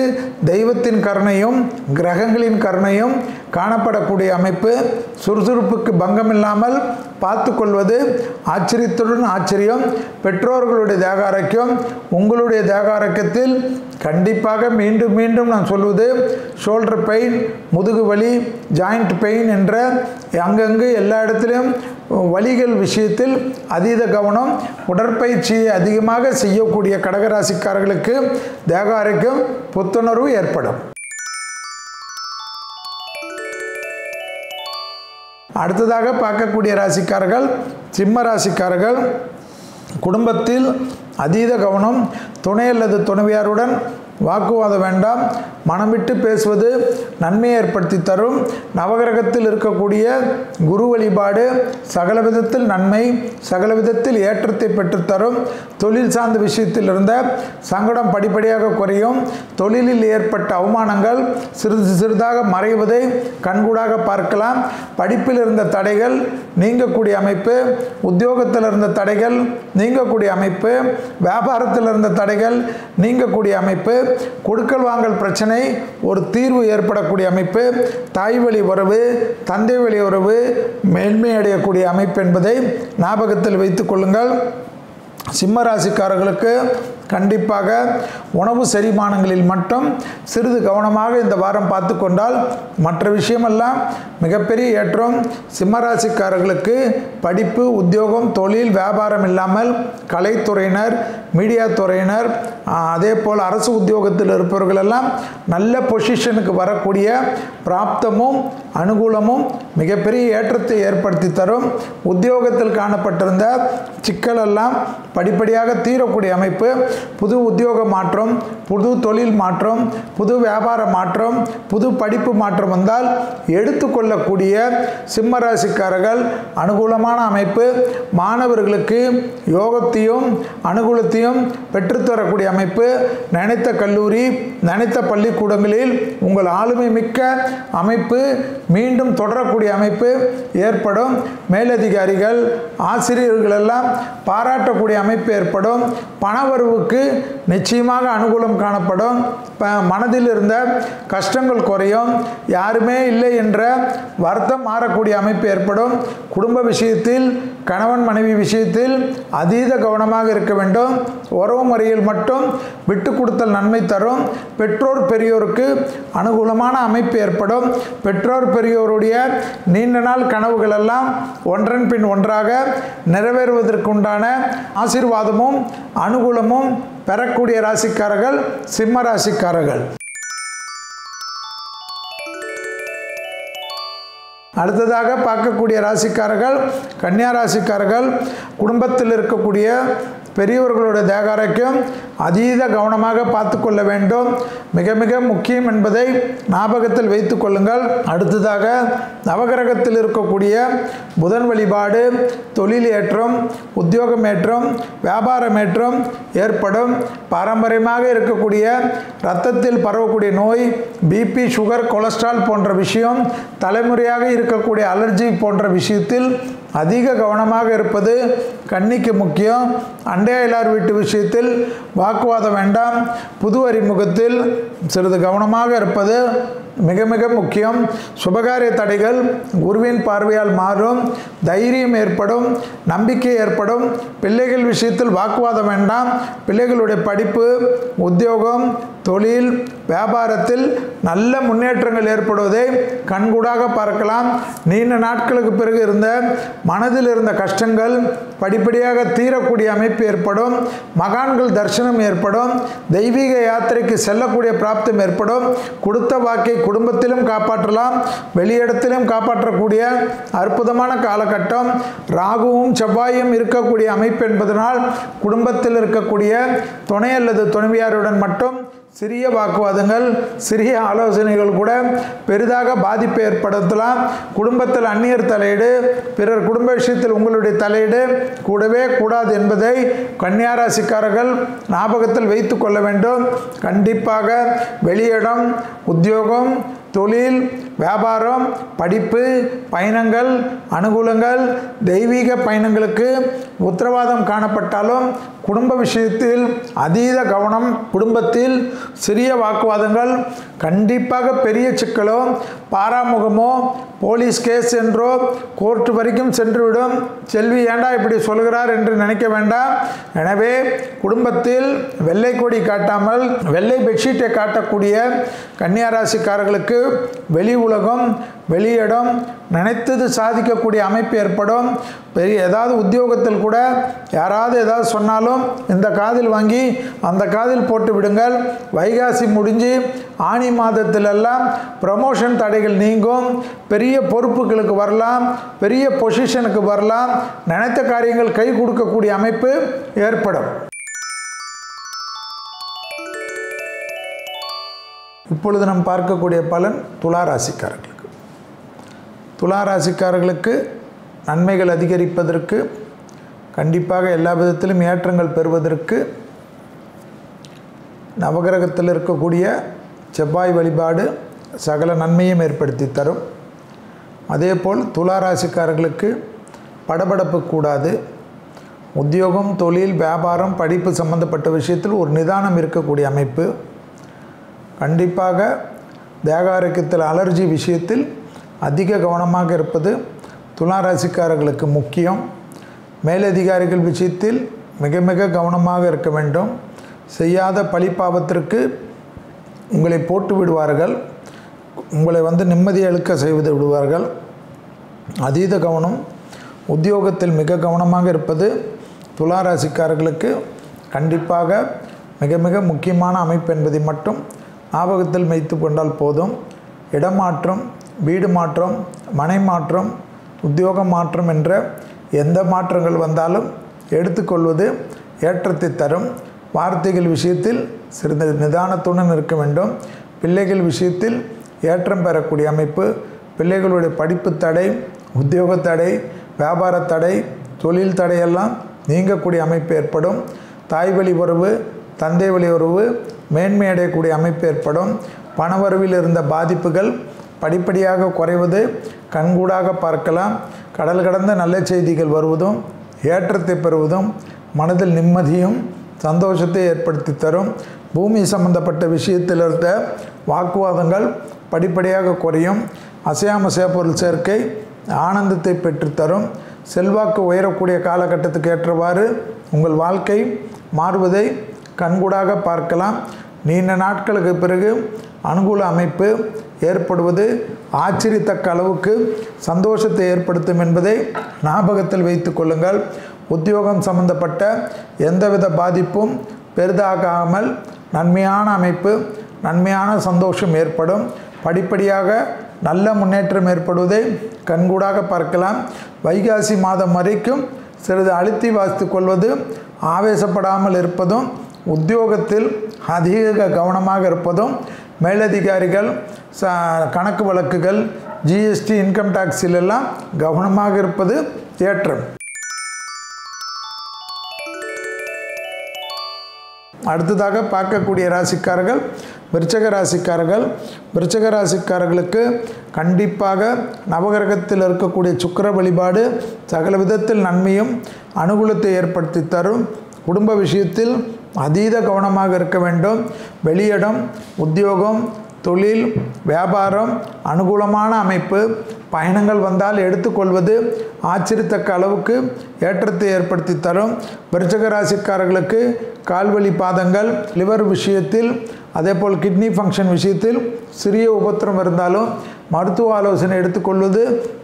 தெய்வத்தின் கருணையும் கிரகங்களின் கருணையும் காணப்படக்கூடிய அமைப்பு. சுறுசுறுப்புக்கு பங்கம் இல்லாமல் பார்த்து கொள்வது ஆச்சரியத்துடன் ஆச்சரியம். பெற்றோர்களுடைய தேக ஆரோக்கியம், உங்களுடைய தேக ஆரோக்கியத்தில் கண்டிப்பாக மீண்டும் மீண்டும் நான் சொல்வது ஷோல்டர் பெயின், முதுகு வலி, ஜாயிண்ட் பெயின் என்ற அங்கங்கு எல்லா இடத்திலும் வலிகள் விஷயத்தில் அதீத கவனம். உடற்பயிற்சியை அதிகமாக செய்யக்கூடிய கடகராசிக்காரர்களுக்கு தேக ஆரோக்கியம் புத்துணர்வு ஏற்படும். அடுத்ததாக பார்க்கக்கூடிய ராசிக்காரர்கள் சிம்ம ராசிக்காரர்கள். குடும்பத்தில் அதீத கவனம். துணை அல்லது துணைவியாருடன் வாக்குவாதம் வேண்டாம். மனம் விட்டு பேசுவது நன்மையை ஏற்படுத்தி தரும். நவகிரகத்தில் இருக்கக்கூடிய குரு வழிபாடு சகல விதத்தில் நன்மை, சகல விதத்தில் ஏற்றத்தை பெற்றுத்தரும். தொழில் சார்ந்த விஷயத்தில் இருந்த சங்கடம் படிப்படியாக குறையும். தொழிலில் ஏற்பட்ட அவமானங்கள் சிறிது சிறிதாக மறைவதை கண்கூடாக பார்க்கலாம். படிப்பில் இருந்த தடைகள் நீங்கக்கூடிய அமைப்பு, உத்தியோகத்தில் இருந்த தடைகள் நீங்கக்கூடிய அமைப்பு, வியாபாரத்தில் இருந்த தடைகள் நீங்கக்கூடிய அமைப்பு, கொடுக்கல் வாங்கல் பிரச்சனை ஒரு தீர்வு ஏற்படக்கூடிய அமைப்பு, தாய் வழி உறவு, தந்தை வழி உறவு மேன்மை அடையக்கூடிய அமைப்பு என்பதை ஞாபகத்தில் வைத்துக் கொள்ளுங்கள். சிம்ம ராசிக்காரர்களுக்கு கண்டிப்பாக உணவு செரிமானங்களில் மட்டும் சிறிது கவனமாக இந்த வாரம் பார்த்து கொண்டால் மற்ற விஷயமெல்லாம் மிகப்பெரிய ஏற்றம். சிம்மராசிக்காரர்களுக்கு படிப்பு, உத்தியோகம், தொழில், வியாபாரம் இல்லாமல் கலைத்துறையினர், மீடியா துறையினர், அதே போல் அரசு உத்தியோகத்தில் இருப்பவர்களெல்லாம் நல்ல பொசிஷனுக்கு வரக்கூடிய பிராப்தமும் அனுகூலமும் மிகப்பெரிய ஏற்றத்தை ஏற்படுத்தி தரும். உத்தியோகத்தில் காணப்பட்டிருந்த சிக்கலெல்லாம் படிப்படியாக தீரக்கூடிய அமைப்பு. புது உத்தியோக மாற்றம், புது தொழில் மாற்றம், புது வியாபார மாற்றம், புது படிப்பு மாற்றம் வந்தால் எடுத்துக்கொள்ளக்கூடிய சிம்மராசிக்காரர்கள் அனுகூலமான அமைப்பு. மாணவர்களுக்கு யோகத்தையும் அனுகூலத்தையும் பெற்றுத்தரக்கூடிய அமைப்பு. நினைத்த கல்லூரி, நினைத்த பள்ளிக்கூடங்களில் உங்கள் ஆளுமை மிக்க அமைப்பு மீண்டும் தொடரக்கூடிய அமைப்பு ஏற்படும். மேலதிகாரிகள், ஆசிரியர்கள் எல்லாம் பாராட்டக்கூடிய அமைப்பு ஏற்படும். பணவரவுக்கு நிச்சயமாக அனுகூலம் காணப்படும். மனதில் இருந்த கஷ்டங்கள் குறையும். யாருமே இல்லை என்ற வருத்தம் மாறக்கூடிய அமைப்பு ஏற்படும். குடும்ப விஷயத்தில், கணவன் மனைவி விஷயத்தில் அதீத கவனமாக இருக்க வேண்டும். உறவு முறையில் மட்டும் விட்டு கொடுத்தல் நன்மை தரும். பெற்றோர் பெரியோருக்கு அனுகூலமான அமைப்பு ஏற்படும். பெற்றோர் பெரியோருடைய நீண்ட நாள் கனவுகள் எல்லாம் ஒன்றன் பின் ஒன்றாக நிறைவேறுவதற்குண்டான ஆசீர்வாதமும் அனுகூலமும் பெறக்கூடிய ராசிக்காரர்கள் சிம்ம ராசிக்காரர்கள். அடுத்ததாக பார்க்கக்கூடிய ராசிக்காரர்கள் கன்னியா ராசிக்காரர்கள். குடும்பத்தில் இருக்கக்கூடிய பெரியவர்களுடைய தேக ஆரோக்கியம் அதீத கவனமாக பார்த்து கொள்ள வேண்டும். மிக மிக முக்கியம் என்பதை ஞாபகத்தில் வைத்துக் கொள்ளுங்கள். அடுத்ததாக நவகிரகத்தில் இருக்கக்கூடிய புதன் வழிபாடு தொழில் ஏற்றம், உத்தியோகம் ஏற்றம், வியாபாரம் ஏற்றம் ஏற்படும். பாரம்பரியமாக இருக்கக்கூடிய இரத்தத்தில் பரவக்கூடிய நோய், பிபி, சுகர், கொலஸ்ட்ரால் போன்ற விஷயம், தலைமுறையாக இருக்கக்கூடிய அலர்ஜி போன்ற விஷயத்தில் அதிக கவனமாக இருப்பது கன்னிக்கு முக்கியம். அண்டையலார் வீட்டு விஷயத்தில் வாக்குவாதம் வேண்டாம். புது அறிமுகத்தில் சிறிது கவனமாக இருப்பது மிக மிக முக்கியம். சுபகாரிய தடைகள் குருவின் பார்வையால் மாறும். தைரியம் ஏற்படும், நம்பிக்கை ஏற்படும். பிள்ளைகள் விஷயத்தில் வாக்குவாதம் வேண்டாம். பிள்ளைகளுடைய படிப்பு, உத்தியோகம், தொழில், வியாபாரத்தில் நல்ல முன்னேற்றங்கள் ஏற்படுவதை கண்கூடாக பார்க்கலாம். நீண்ட நாட்களுக்கு பிறகு இருந்த மனதில் இருந்த கஷ்டங்கள் படிப்படியாக தீரக்கூடிய அமைப்பு ஏற்படும். மகான்கள் தரிசனம் ஏற்படும். தெய்வீக யாத்திரைக்கு செல்லக்கூடிய பிராப்தம் ஏற்படும். கொடுத்த வாக்கை குடும்பத்திலும் காப்பாற்றலாம், வெளியிடத்திலும் காப்பாற்றக்கூடிய அற்புதமான காலகட்டம். ராகுவும் செவ்வாயும் இருக்கக்கூடிய அமைப்பு என்பதனால் குடும்பத்தில் இருக்கக்கூடிய துணை அல்லது துணைவியாருடன் மட்டும் சிறிய வாக்குவாதங்கள், சிறிய ஆலோசனைகள் கூட பெரிதாக பாதிப்பை ஏற்படுத்தலாம். குடும்பத்தில் அந்நியர் தலையீடு, பிறர் குடும்ப விஷயத்தில் உங்களுடைய தலையீடு கூடவே கூடாது என்பதை கன்னியாராசிக்காரர்கள் ஞாபகத்தில் வைத்து கொள்ள வேண்டும். கண்டிப்பாக வெளியிடம், உத்தியோகம், தொழில், வியாபாரம், படிப்பு, பயணங்கள், அனுகூலங்கள், தெய்வீக பயணங்களுக்கு உத்தரவாதம் காணப்பட்டாலும் குடும்ப விஷயத்தில் அதீத கவனம். குடும்பத்தில் சிறிய வாக்குவாதங்கள், கண்டிப்பாக பெரிய சிக்கலோ, பாராமுகமோ, போலீஸ் கேஸ் என்றோ கோர்ட்டு வரைக்கும் சென்றுவிடும். செல்வி ஏண்டா இப்படி சொல்கிறார் என்று நினைக்க வேண்டாம். எனவே குடும்பத்தில் வெள்ளை கொடி காட்டாமல் வெள்ளை பெட்ஷீட்டை காட்டக்கூடிய கன்னியாராசிக்காரர்களுக்கு வெளி உலகம், வெளியிடம் நினைத்தது சாதிக்கக்கூடிய அமைப்பு ஏற்படும். பெரிய ஏதாவது உத்தியோகத்தில் கூட யாராவது ஏதாவது சொன்னாலும் இந்த காதில் வாங்கி அந்த காதில் போட்டு விடுங்கள். வைகாசி முடிஞ்சு ஆனி மாதத்திலெல்லாம் ப்ரமோஷன் தடைகள் நீங்கும். பெரிய பொறுப்புகளுக்கு வரலாம், பெரிய பொசிஷனுக்கு வரலாம். நினைத்த காரியங்கள் கை கொடுக்கக்கூடிய அமைப்பு ஏற்படும். இப்பொழுது நாம் பார்க்கக்கூடிய பலன் துளாராசிக்காரர்களுக்கு. துளாராசிக்காரர்களுக்கு நன்மைகள் அதிகரிப்பதற்கு, கண்டிப்பாக எல்லா விதத்திலும் ஏற்றங்கள் பெறுவதற்கு நவகிரகத்தில் இருக்கக்கூடிய செவ்வாய் வழிபாடு சகல நன்மையும் ஏற்படுத்தி தரும். அதேபோல் துளாராசிக்காரர்களுக்கு படபடப்பு கூடாது. உத்தியோகம், தொழில், வியாபாரம், படிப்பு சம்பந்தப்பட்ட விஷயத்தில் ஒரு நிதானம் இருக்கக்கூடிய அமைப்பு. கண்டிப்பாக தேக ஆரோக்கியத்தில் அலர்ஜி விஷயத்தில் அதிக கவனமாக இருப்பது துளாராசிக்காரர்களுக்கு முக்கியம். மேலதிகாரிகள் விஷயத்தில் மிக மிக கவனமாக இருக்க வேண்டும். செய்யாத பழிப்பாவத்திற்கு உங்களை போட்டு விடுவார்கள். உங்களை நிம்மதியை இழுக்க செய்து விடுவார்கள். அதீத கவனம். உத்தியோகத்தில் மிக கவனமாக இருப்பது துளாராசிக்காரர்களுக்கு கண்டிப்பாக மிக மிக முக்கியமான அமைப்பு என்பதை மட்டும் ஞாபகத்தில் வைத்து கொண்டால் போதும். இடமாற்றம், வீடு மாற்றம், மனை மாற்றம், உத்தியோக மாற்றம் என்ற எந்த மாற்றங்கள் வந்தாலும் எடுத்துக்கொள்வது ஏற்றத்தை தரும். வார்த்தைகள் விஷயத்தில் சிறிது நிதானத்துடன் இருக்க வேண்டும். பிள்ளைகள் விஷயத்தில் ஏற்றம் பெறக்கூடிய அமைப்பு. பிள்ளைகளுடைய படிப்பு தடை, உத்தியோக தடை, வியாபார தடை, தொழில் தடையெல்லாம் நீங்கக்கூடிய அமைப்பு ஏற்படும். தாய் வழி உறவு, தந்தை வழி உறவு மேன்மை அடையக்கூடிய அமைப்பு ஏற்படும். பணவரவில் இருந்த பாதிப்புகள் படிப்படியாக குறைவது கண்கூடாக பார்க்கலாம். கடல் கடந்த நல்ல செய்திகள் வருவதும் ஏற்றத்தை பெறுவதும் மனதில் நிம்மதியும் சந்தோஷத்தை ஏற்படுத்தி தரும். பூமி சம்பந்தப்பட்ட விஷயத்தில் இருந்த வாக்குவாதங்கள் படிப்படியாக குறையும். அசையாமசைய பொருள் சேர்க்கை ஆனந்தத்தை பெற்றுத்தரும். செல்வாக்கு உயரக்கூடிய காலகட்டத்துக்கு ஏற்றவாறு உங்கள் வாழ்க்கை மாறுவதை கண்கூடாக பார்க்கலாம். நீண்ட நாட்களுக்கு பிறகு அனுகூல அமைப்பு ஏற்படுவது ஆச்சரியத்தக்க அளவுக்கு சந்தோஷத்தை ஏற்படுத்தும் என்பதை ஞாபகத்தில் வைத்து கொள்ளுங்கள். உத்தியோகம் சம்பந்தப்பட்ட எந்தவித பாதிப்பும் பெரிதாகாமல் நன்மையான அமைப்பு, நன்மையான சந்தோஷம் ஏற்படும். படிப்படியாக நல்ல முன்னேற்றம் ஏற்படுவதை கண்கூடாக பார்க்கலாம். வைகாசி மாதம் வரைக்கும் சிறிது அழுத்தி வாசித்து கொள்வது ஆவேசப்படாமல் இருப்பதும், உத்தியோகத்தில் அதிக கவனமாக இருப்பதும், மேலதிகாரிகள் கணக்கு வழக்குகள் ஜிஎஸ்டி இன்கம் டாக்ஸிலெல்லாம் கவனமாக இருப்பது ஏற்றம். அடுத்ததாக பார்க்கக்கூடிய ராசிக்காரர்கள் விருச்சிக ராசிக்காரர்கள். விருச்சிக ராசிக்காரர்களுக்கு கண்டிப்பாக நவகிரகத்தில் இருக்கக்கூடிய சுக்கிர வழிபாடு சகல விதத்தில் நன்மையும் அனுகூலத்தை ஏற்படுத்தி தரும். குடும்ப விஷயத்தில் அதீத கவனமாக இருக்க வேண்டும். வெளியிடம், உத்தியோகம், தொழில், வியாபாரம் அனுகூலமான அமைப்பு. பயணங்கள் வந்தால் எடுத்துக்கொள்வது ஆச்சரியத்தக்க அளவுக்கு ஏற்றத்தை ஏற்படுத்தி தரும். விருச்சிக ராசிக்காரர்களுக்கு கால்வழி பாதங்கள், லிவர் விஷயத்தில், அதேபோல் கிட்னி ஃபங்க்ஷன் விஷயத்தில் சிறிய உபத்திரம் இருந்தாலும் மருத்துவ ஆலோசனை எடுத்துக்கொள்வது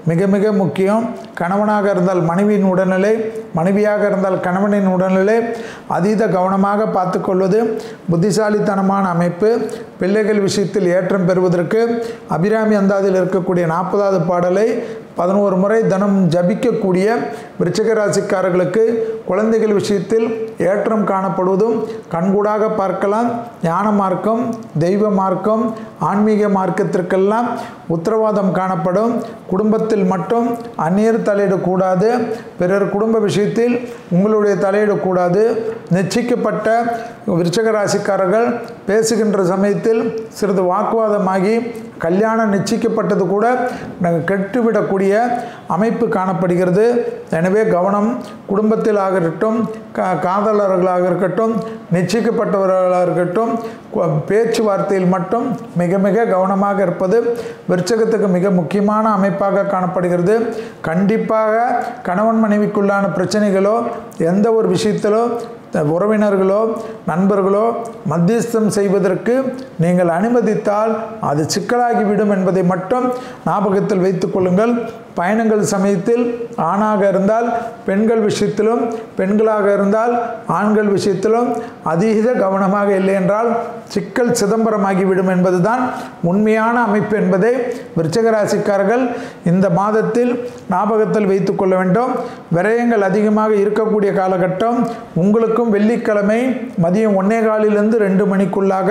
மிக மிக முக்கியம். கணவனாக இருந்தால் மனைவியின் உடல்நிலை, மனைவியாக இருந்தால் கணவனின் உடல்நிலை அதீத கவனமாக பார்த்துக்கொள்வது புத்திசாலித்தனமான அமைப்பு. பிள்ளைகள் விஷயத்தில் ஏற்றம் பெறுவதற்கு அபிராமி அந்தாதியில் இருக்கக்கூடிய 40வது பாடலை 11 முறை தினம் ஜபிக்கக்கூடிய விருச்சிக ராசிக்காரர்களுக்கு குழந்தைகள் விஷயத்தில் ஏற்றம் காணப்படுவதும் கண்கூடாக பார்க்கலாம். ஞான மார்க்கம், தெய்வ மார்க்கம், ஆன்மீக மார்க்கத்திற்கெல்லாம் உத்தரவாதம் காணப்படும். குடும்பத்தில் மட்டும் அந்நியர் தலையிடக்கூடாது. பிறர் குடும்ப விஷயத்தில் உங்களுடைய தலையிடக்கூடாது. நிச்சயிக்கப்பட்ட விருச்சிக ராசிக்காரர்கள் பேசுகின்ற சமயத்தில் சிறிது வாக்குவாதமாகி கல்யாணம் நிச்சயிக்கப்பட்டது கூட கெட்டுவிடக்கூடிய அமைப்பு காணப்படுகிறது. எனவே கவனம். குடும்பத்தில் ஆகட்டும், காதலர்களாக இருக்கட்டும், நிச்சயிக்கப்பட்டவர்களாக இருக்கட்டும், பேச்சுவார்த்தையில் மட்டும் மிக மிக கவனமாக இருப்பது விருச்சிகத்துக்கு மிக முக்கியமான அமைப்பாக காணப்படுகிறது. கண்டிப்பாக கணவன் மனைவிக்குள்ளான பிரச்சனைகளோ எந்த ஒரு விஷயத்திலோ உறவினர்களோ நண்பர்களோ மத்தியஸ்தம் செய்வதற்கு நீங்கள் அனுமதித்தால் அது சிக்கலாகிவிடும் என்பதை மட்டும் ஞாபகத்தில் வைத்துக் கொள்ளுங்கள். பயணங்கள் சமயத்தில் ஆணாக இருந்தால் பெண்கள் விஷயத்திலும், பெண்களாக இருந்தால் ஆண்கள் விஷயத்திலும் அதீத கவனமாக இல்லை என்றால் சிக்கல் சிதம்பரமாகிவிடும் என்பதுதான் உண்மையான அமைப்பு என்பதை விருச்சிக ராசிக்காரர்கள் இந்த மாதத்தில் ஞாபகத்தில் வைத்துக் கொள்ள வேண்டும். விரயங்கள் அதிகமாக இருக்கக்கூடிய காலகட்டம். உங்களுக்கும் வெள்ளிக்கிழமை மதியம் 1:15 2 மணிக்குள்ளாக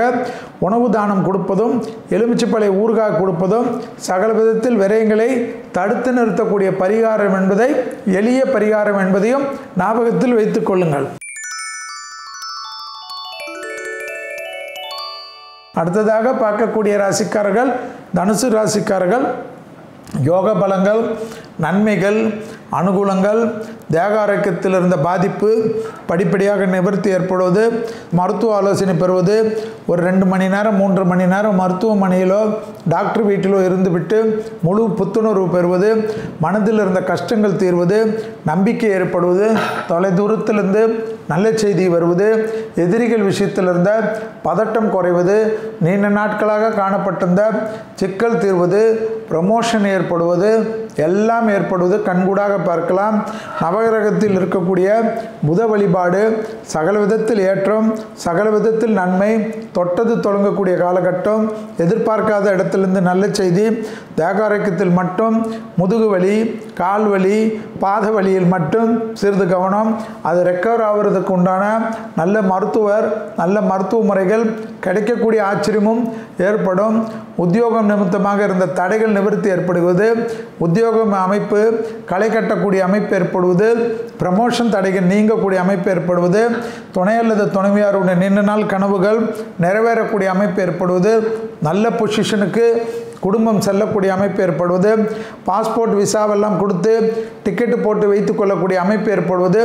உணவு தானம் கொடுப்பதும், எலுமிச்சைப்பழ ஊறுகாய் கொடுப்பதும் சகல விதத்தில் விரயங்களை தடுத்து நிறுத்தக்கூடிய பரிகாரம் என்பதை, எளிய பரிகாரம் என்பதையும் ஞாபகத்தில் வைத்துக் கொள்ளுங்கள். அடுத்ததாக பார்க்கக்கூடிய ராசிக்காரர்கள் தனுசு ராசிக்காரர்கள். யோக பலங்கள், நன்மைகள், அனுகூலங்கள், தேக ஆரோக்கியத்தில் இருந்த பாதிப்பு படிப்படியாக நிவர்த்தி ஏற்படுவது, மருத்துவ ஆலோசனை பெறுவது, ஒரு 2 மணி நேரம் 3 மணி நேரம் மருத்துவமனையிலோ டாக்டர் வீட்டிலோ இருந்துவிட்டு முழு புத்துணர்வு பெறுவது, மனதில் இருந்த கஷ்டங்கள் தீர்வது, நம்பிக்கை ஏற்படுவது, தொலைதூரத்திலிருந்து நல்ல செய்தி வருவது, எதிரிகள் விஷயத்தில் இருந்த பதட்டம் குறைவது, நீண்ட நாட்களாக காணப்பட்டிருந்த சிக்கல் தீர்வது, ப்ரமோஷன் ஏற்படுவது எல்லாம் ஏற்படுவது கண்கூடாக பார்க்கலாம். நவகிரகத்தில் இருக்கக்கூடிய புத வழிபாடு சகல விதத்தில் ஏற்றம், சகல விதத்தில் நன்மை. தொட்டது தொடங்கக்கூடிய காலகட்டம். எதிர்பார்க்காத இடத்திலிருந்து நல்ல செய்தி. தேக ஆரோக்கியத்தில் மட்டும் முதுகு வலி, கால் வலி, பாத வலியில் மட்டும் சிறிது கவனம். அது ரெக்கவர் ஆகிறதுக்கு உண்டான நல்ல மருத்துவர், நல்ல மருத்துவ முறைகள் கிடைக்கக்கூடிய ஆச்சரியமும் ஏற்படும். உத்தியோகம் நிமித்தமாக இருந்த தடைகள் நிவர்த்தி ஏற்படுவது, உத்தியோகம் அமைப்பு களை கட்டக்கூடிய அமைப்பு ஏற்படுவது, ப்ரமோஷன் தடைகள் நீங்கக்கூடிய அமைப்பு ஏற்படுவது, துணை அல்லது துணைவியாருடைய நீண்ட நாள் கனவுகள் நிறைவேறக்கூடிய அமைப்பு ஏற்படுவது, நல்ல பொசிஷனுக்கு குடும்பம் செல்லக்கூடிய அமைப்பு ஏற்படுவது, பாஸ்போர்ட் விசாவெல்லாம் கொடுத்து டிக்கெட்டு போட்டு வைத்து கொள்ளக்கூடிய அமைப்பு ஏற்படுவது,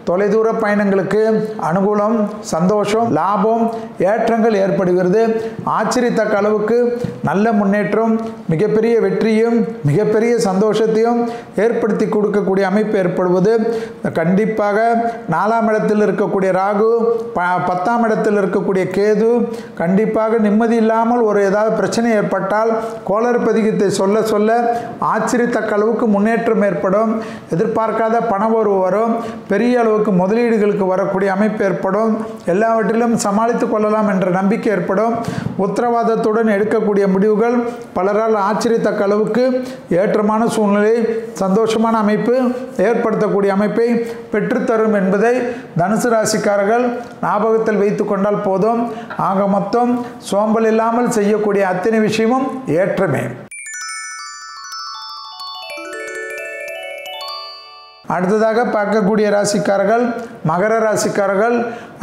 தொலைதூர பயணங்களுக்கு அனுகூலம், சந்தோஷம், லாபம், ஏற்றங்கள் ஏற்படுகிறது. ஆச்சரியத்தக்க அளவுக்கு நல்ல முன்னேற்றம், மிகப்பெரிய வெற்றியும் மிகப்பெரிய சந்தோஷத்தையும் ஏற்படுத்தி கொடுக்கக்கூடிய அமைப்பு ஏற்படுவது. கண்டிப்பாக 4ஆம் இடத்தில் இருக்கக்கூடிய ராகு, 10ஆம் இடத்தில் இருக்கக்கூடிய கேது கண்டிப்பாக நிம்மதி இல்லாமல் ஒரு ஏதாவது பிரச்சனை ஏற்பட்டால் கோளறு பதிகத்தை சொல்ல சொல்ல ஆச்சரியத்தக்க அளவுக்கு முன்னேற்றம் ஏற்படும். எதிர்பார்க்காத பணவரவு வரும். பெரிய அளவுக்கு முதலீடுகளுக்கு வரக்கூடிய அமைப்பு ஏற்படும். எல்லாவற்றிலும் சமாளித்து கொள்ளலாம் என்ற நம்பிக்கை ஏற்படும். உத்தரவாதத்துடன் எடுக்கக்கூடிய முடிவுகள் பலரால் ஆச்சரியத்தக்க அளவுக்கு ஏற்றமான சூழ்நிலை, சந்தோஷமான அமைப்பு ஏற்படுத்தக்கூடிய அமைப்பை பெற்றுத்தரும் என்பதை தனுசு ராசிக்காரர்கள் ஞாபகத்தில் வைத்து கொண்டால் போதும். ஆக மொத்தம் சோம்பல் இல்லாமல் செய்யக்கூடிய அத்தனை விஷயமும் ஏற்றமே. அடுத்ததாக பார்க்கக்கூடிய ராசிக்காரர்கள் மகர ராசிக்காரர்கள்.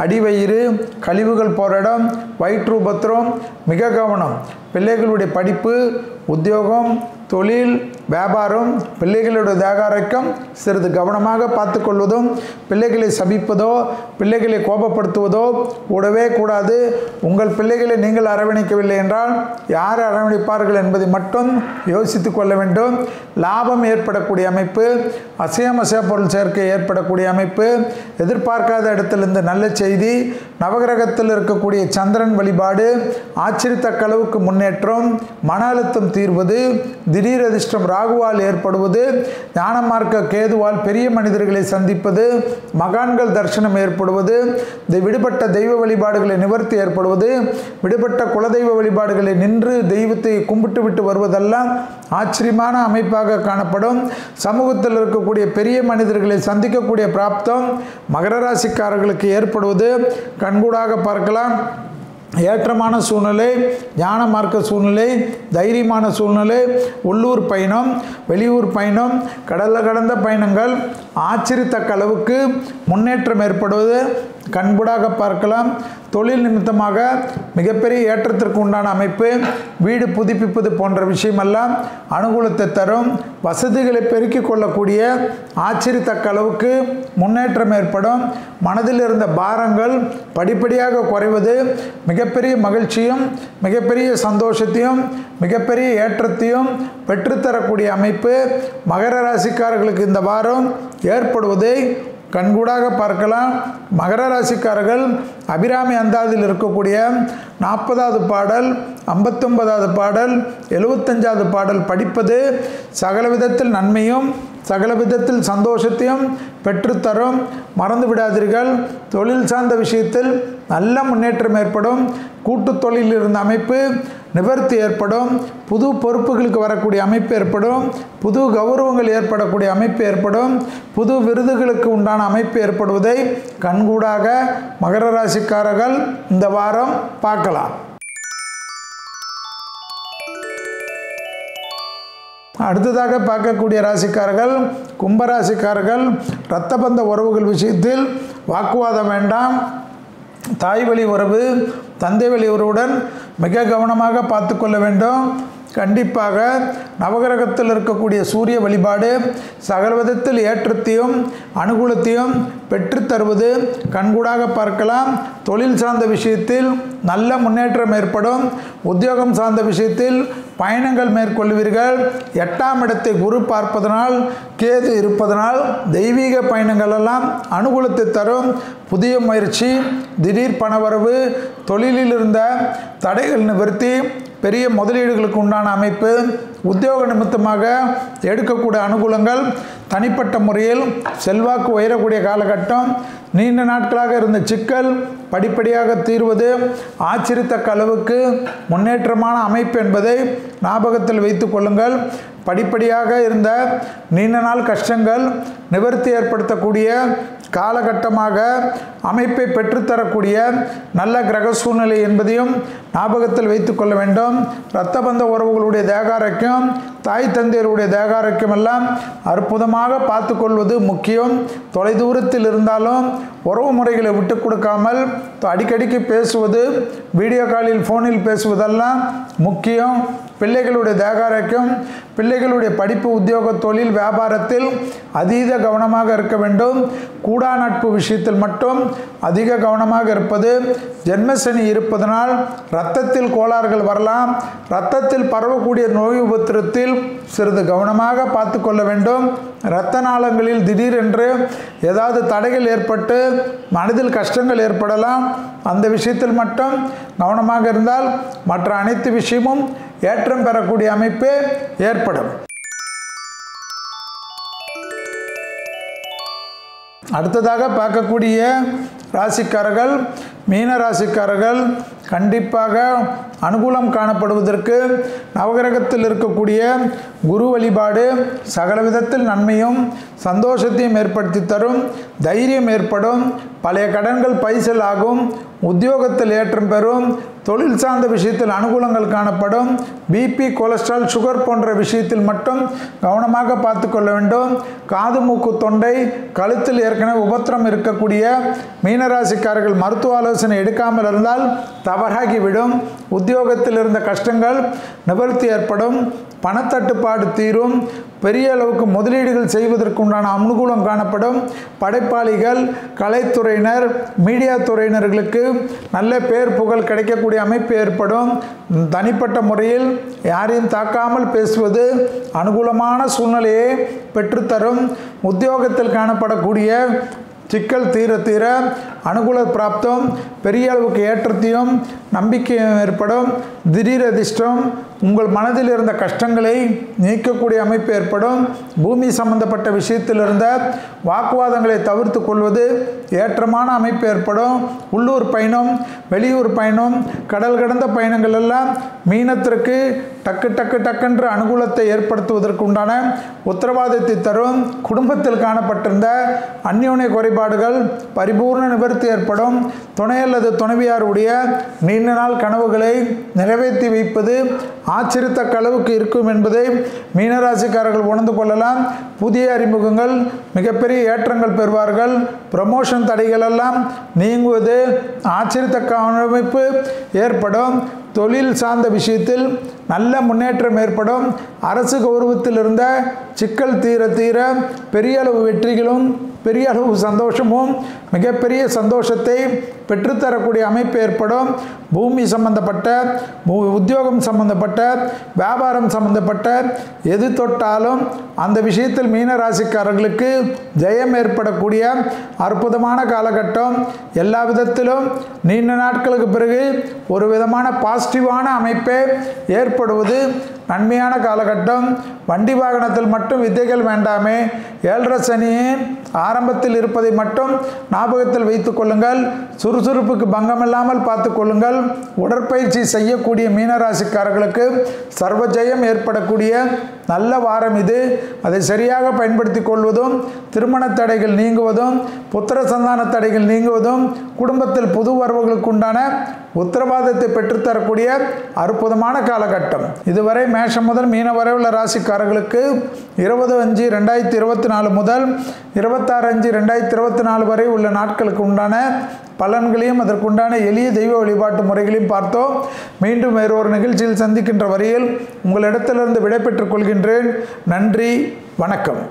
அடிவயிறு, கழிவுகள் போகிற இடம், வயிற்று உபத்திரம், மிக கவனம். பிள்ளைகளுடைய படிப்பு, உத்தியோகம், தொழில், வியாபாரம், பிள்ளைகளுடைய தேகாரக்கம் சிறிது கவனமாக பார்த்து கொள்வதும், பிள்ளைகளை சபிப்பதோ பிள்ளைகளை கோபப்படுத்துவதோ கூடவே கூடாது. உங்கள் பிள்ளைகளை நீங்கள் அரவணைக்கவில்லை என்றால் யார் அரவணைப்பார்கள் என்பதை மட்டும் யோசித்து கொள்ள வேண்டும். லாபம் ஏற்படக்கூடிய அமைப்பு, அசையா பொருள் சேர்க்கை ஏற்படக்கூடிய அமைப்பு, எதிர்பார்க்காத இடத்திலிருந்து நல்ல செய்தி, நவகிரகத்தில் இருக்கக்கூடிய சந்திரன் வழிபாடு, ஆச்சரியத்தக்க அளவுக்கு முன்னேற்றம், மன அழுத்தம் தீர்வது, திடீர் அதிர்ஷ்டம் ராகுவால் ஏற்படுவது, ஞானமார்க்க கேதுவால் பெரிய மனிதர்களை சந்திப்பது, மகான்கள் தரிசனம் ஏற்படுவது, விடுபட்ட தெய்வ வழிபாடுகளை நிவர்த்தி ஏற்படுவது, விடுபட்ட குலதெய்வ வழிபாடுகளை நின்று தெய்வத்தை கும்பிட்டு விட்டு வருவதெல்லாம் ஆச்சரியமான அமைப்பாக காணப்படும். சமூகத்தில் இருக்கக்கூடிய பெரிய மனிதர்களை சந்திக்கக்கூடிய பிராப்தம் மகர ராசிக்காரர்களுக்கு ஏற்படுவது கண்கூடாக பார்க்கலாம். ஏற்றமான சூழ்நிலை, ஞான மார்க்க சூழ்நிலை, தைரியமான சூழ்நிலை, உள்ளூர் பயணம், வெளியூர் பயணம், கடலில் கடந்த பயணங்கள், ஆச்சரியத்தக்க அளவுக்கு முன்னேற்றம் ஏற்படுவது கண்கூடாக பார்க்கலாம். தொழில் நிமித்தமாக மிகப்பெரிய ஏற்றத்திற்கு உண்டான அமைப்பு, வீடு புதுப்பிப்பது போன்ற விஷயமெல்லாம் அனுகூலத்தை தரும். வசதிகளை பெருக்கிக் கொள்ளக்கூடிய ஆச்சரியத்தக்க அளவுக்கு முன்னேற்றம் ஏற்படும். மனதில் இருந்த பாரங்கள் படிப்படியாக குறைவது மிகப்பெரிய மகிழ்ச்சியும் மிகப்பெரிய சந்தோஷத்தையும் மிகப்பெரிய ஏற்றத்தையும் பெற்றுத்தரக்கூடிய அமைப்பு மகர ராசிக்காரர்களுக்கு இந்த வாரம் ஏற்படுவதை கண்கூடாக பார்க்கலாம். மகர ராசிக்காரர்கள் அபிராமி அந்தாதியில் இருக்கக்கூடிய 40வது பாடல், 59வது பாடல், 75வது பாடல் படிப்பது சகல விதத்தில் நன்மையும் சகல விதத்தில் சந்தோஷத்தையும் பெற்றுத்தரும். மறந்து விடாதீர்கள். தொழில் சார்ந்த விஷயத்தில் நல்ல முன்னேற்றம் ஏற்படும். கூட்டு தொழிலில் இருந்த அமைப்பு நிவர்த்தி ஏற்படும். புது பொறுப்புகளுக்கு வரக்கூடிய அமைப்பு ஏற்படும். புது கௌரவங்கள் ஏற்படக்கூடிய அமைப்பு ஏற்படும். புது விருதுகளுக்கு உண்டான அமைப்பு ஏற்படுவதை கண்கூடாக மகர ராசிக்காரர்கள் இந்த வாரம் பார்க்கலாம். அடுத்ததாக பார்க்கக்கூடிய ராசிக்காரர்கள் கும்பராசிக்காரர்கள். இரத்த பந்த உறவுகள் விஷயத்தில் வாக்குவாதம் வேண்டாம். தாய் வழி உறவு, தந்தை வழி உறவுடன் மிக கவனமாக பார்த்து கொள்ள வேண்டும். கண்டிப்பாக நவகிரகத்தில் இருக்கக்கூடிய சூரிய வழிபாடு சகல விதத்தில் ஏற்றத்தையும் அனுகூலத்தையும் பெற்றுத்தருவது கண்கூடாக பார்க்கலாம். தொழில் சார்ந்த விஷயத்தில் நல்ல முன்னேற்றம் ஏற்படும். உத்தியோகம் சார்ந்த விஷயத்தில் பயணங்கள் மேற்கொள்வீர்கள். 8ஆம் இடத்தை குரு பார்ப்பதனால், கேது இருப்பதனால் தெய்வீக பயணங்கள் எல்லாம் அனுகூலத்தை தரும். புதிய முயற்சி, திடீர் பணவரவு, தொழிலில் இருந்த தடைகள் நிவர்த்தி, பெரிய முதலீடுகளுக்கு உண்டான அமைப்பு, உத்தியோக நிமித்தமாக எடுக்கக்கூடிய அனுகூலங்கள், தனிப்பட்ட முறையில் செல்வாக்கு உயரக்கூடிய காலகட்டம், நீண்ட நாட்களாக இருந்த சிக்கல் படிப்படியாக தீர்வது ஆச்சரியத்தக்க அளவுக்கு முன்னேற்றமான அமைப்பு என்பதை ஞாபகத்தில் வைத்து கொள்ளுங்கள். படிப்படியாக இருந்த நீண்ட நாள் கஷ்டங்கள் நிவர்த்தி ஏற்படுத்தக்கூடிய காலகட்டமாக அமைப்பை பெற்றுத்தரக்கூடிய நல்ல கிரக சூழ்நிலை என்பதையும் ஞாபகத்தில் வைத்து கொள்ள வேண்டும். இரத்த பந்த உறவுகளுடைய தேகாரக்கியம், தாய் தந்தையருடைய தேகாரக்கியம் எல்லாம் அற்புதமாக பார்த்து கொள்வது முக்கியம். தொலைதூரத்தில் இருந்தாலும் உறவு முறைகளை விட்டு கொடுக்காமல் அடிக்கடிக்கு பேசுவது, வீடியோ காலில் ஃபோனில் பேசுவதெல்லாம் முக்கியம். பிள்ளைகளுடைய தேகாரக்கியம், பிள்ளைகளுடைய படிப்பு, உத்தியோக, தொழில், வியாபாரத்தில் அதீத கவனமாக இருக்க வேண்டும். கூடா நட்பு விஷயத்தில் மட்டும் அதிக கவனமாக இருப்பது. ஜென்மசனி இருப்பதனால் இரத்தத்தில் கோளாறுகள் வரலாம். இரத்தத்தில் பரவக்கூடிய நோய் உபத்திரத்தில் சிறிது கவனமாக பார்த்து கொள்ள வேண்டும். இரத்த நாளங்களில் திடீரென்று ஏதாவது தடைகள் ஏற்பட்டு மனதில் கஷ்டங்கள் ஏற்படலாம். அந்த விஷயத்தில் மட்டும் கவனமாக இருந்தால் மற்ற அனைத்து விஷயமும் ஏற்றம் பெறக்கூடிய அமைப்பு ஏற்படும். அடுத்ததாக பார்க்கக்கூடிய ராசிக்காரர்கள் மீன ராசிக்காரர்கள் கண்டிப்பாக அனுகூலம் காணப்படுவதற்கு நவகிரகத்தில் இருக்கக்கூடிய குரு வழிபாடு சகல விதத்தில் நன்மையும் சந்தோஷத்தையும் ஏற்படுத்தி தரும். தைரியம் ஏற்படும். பழைய கடன்கள் பைசல் ஆகும். உத்தியோகத்தில் ஏற்றம் பெறும். தொழில் சார்ந்த விஷயத்தில் அனுகூலங்கள் காணப்படும். பிபி, கொலஸ்ட்ரால், சுகர் போன்ற விஷயத்தில் மட்டும் கவனமாக பார்த்து கொள்ள வேண்டும். காது, மூக்கு, தொண்டை, கழுத்தில் ஏற்கனவே உபத்திரம் இருக்கக்கூடிய மீனராசிக்காரர்கள் மருத்துவ ஆலோசனை எடுக்காமல் இருந்தால் தவறாகிவிடும். உத்தியோகத்தில் இருந்த கஷ்டங்கள் நிவர்த்தி ஏற்படும். பணத்தட்டுப்பாடு தீரும். பெரிய அளவுக்கு முதலீடுகள் செய்வதற்குண்டான அனுகூலம் காணப்படும். படைப்பாளிகள், கலைத்துறையினர், மீடியா துறையினர்களுக்கு நல்ல பேர் புகழ் கிடைக்கக்கூடிய அமைப்பு ஏற்படும். தனிப்பட்ட முறையில் யாரையும் தாக்காமல் பேசுவது அனுகூலமான சூழ்நிலையை பெற்றுத்தரும். உத்தியோகத்தில் காணப்படக்கூடிய சிக்கல் தீர தீர அனுகூல பிராப்தம், பெரிய அளவுக்கு ஏற்றத்தையும் நம்பிக்கையும் ஏற்படும். திடீர் அதிர்ஷ்டம், உங்கள் மனதில் இருந்த கஷ்டங்களை நீக்கக்கூடிய அமைப்பு ஏற்படும். பூமி சம்பந்தப்பட்ட விஷயத்தில் இருந்த வாக்குவாதங்களை தவிர்த்து கொள்வது ஏற்றமான அமைப்பு ஏற்படும். உள்ளூர் பயணம், வெளியூர் பயணம், கடல் கடந்த பயணங்கள் எல்லாம் மீனத்திற்கு டக்கு டக்கு டக்கென்று அனுகூலத்தை ஏற்படுத்துவதற்கு உண்டான உத்தரவாதத்தை தரும். குடும்பத்தில் காணப்பட்டிருந்த அந்யோன்ய குறைபாடுகள் பரிபூர்ண நிவர்த்தி ஏற்படும். துணை அல்லது துணைவியாருடைய நீண்ட நாள் கனவுகளை நிறைவேற்றி வைப்பது ஆச்சரியத்தக்க அளவுக்கு இருக்கும் என்பதை மீனராசிக்காரர்கள் உணர்ந்து கொள்ளலாம். புதிய அறிமுகங்கள் மிகப்பெரிய ஏற்றங்கள் பெறுவார்கள். ப்ரமோஷன் தடைகள் எல்லாம் நீங்குவது ஆச்சரியத்தக்க அமைப்பு ஏற்படும். தொழில் சார்ந்த விஷயத்தில் நல்ல முன்னேற்றம் ஏற்படும். அரசு கௌரவத்தில் இருந்த சிக்கல் தீர தீர பெரிய அளவு வெற்றிகளும் பெரிய அளவு சந்தோஷமும் மிகப்பெரிய சந்தோஷத்தை பெற்றுத்தரக்கூடிய அமைப்பு ஏற்படும். பூமி சம்பந்தப்பட்ட, உத்தியோகம் சம்பந்தப்பட்ட, வியாபாரம் சம்பந்தப்பட்ட எது தொட்டாலும் அந்த விஷயத்தில் மீன ராசிக்காரர்களுக்கு ஜெயம் ஏற்படக்கூடிய அற்புதமான காலகட்டம். எல்லா விதத்திலும் நீண்ட நாட்களுக்கு பிறகு ஒரு விதமான பாசிட்டிவான அமைப்பே ஏற்படுவது நன்மையான காலகட்டம். வண்டி வாகனத்தில் மட்டும் வித்தைகள் வேண்டாமே. 7.5 சனியின் ஆரம்பத்தில் இருப்பதை மட்டும் ஞாபகத்தில் வைத்துக் கொள்ளுங்கள். சுறுசுறுப்புக்கு பங்கமில்லாமல் பார்த்து கொள்ளுங்கள். உடற்பயிற்சி செய்யக்கூடிய மீனராசிக்காரர்களுக்கு சர்வ ஜெயம் ஏற்படக்கூடிய நல்ல வாரம் இது. அதை சரியாக பயன்படுத்தி கொள்வதும், திருமண தடைகள் நீங்குவதும், புத்திர சந்தான தடைகள் நீங்குவதும், குடும்பத்தில் புது வரவுகளுக்கு உண்டான உத்தரவாதத்தை பெற்றுத்தரக்கூடிய அற்புதமான காலகட்டம். இதுவரை மேஷம் முதல் மீன வரை உள்ள ராசிக்காரர்களுக்கு 20/5/2024 முதல் 26/5/2024 வரை உள்ள நாட்களுக்கு உண்டான பலன்களையும் அதற்குண்டான எளிய தெய்வ வழிபாட்டு முறைகளையும் பார்த்தோம். மீண்டும் வேறொரு நிகழ்ச்சியில் சந்திக்கின்ற வரையில் உங்களிடத்திலிருந்து விடைபெற்றுக் கொள்கின்றேன். நன்றி, வணக்கம்.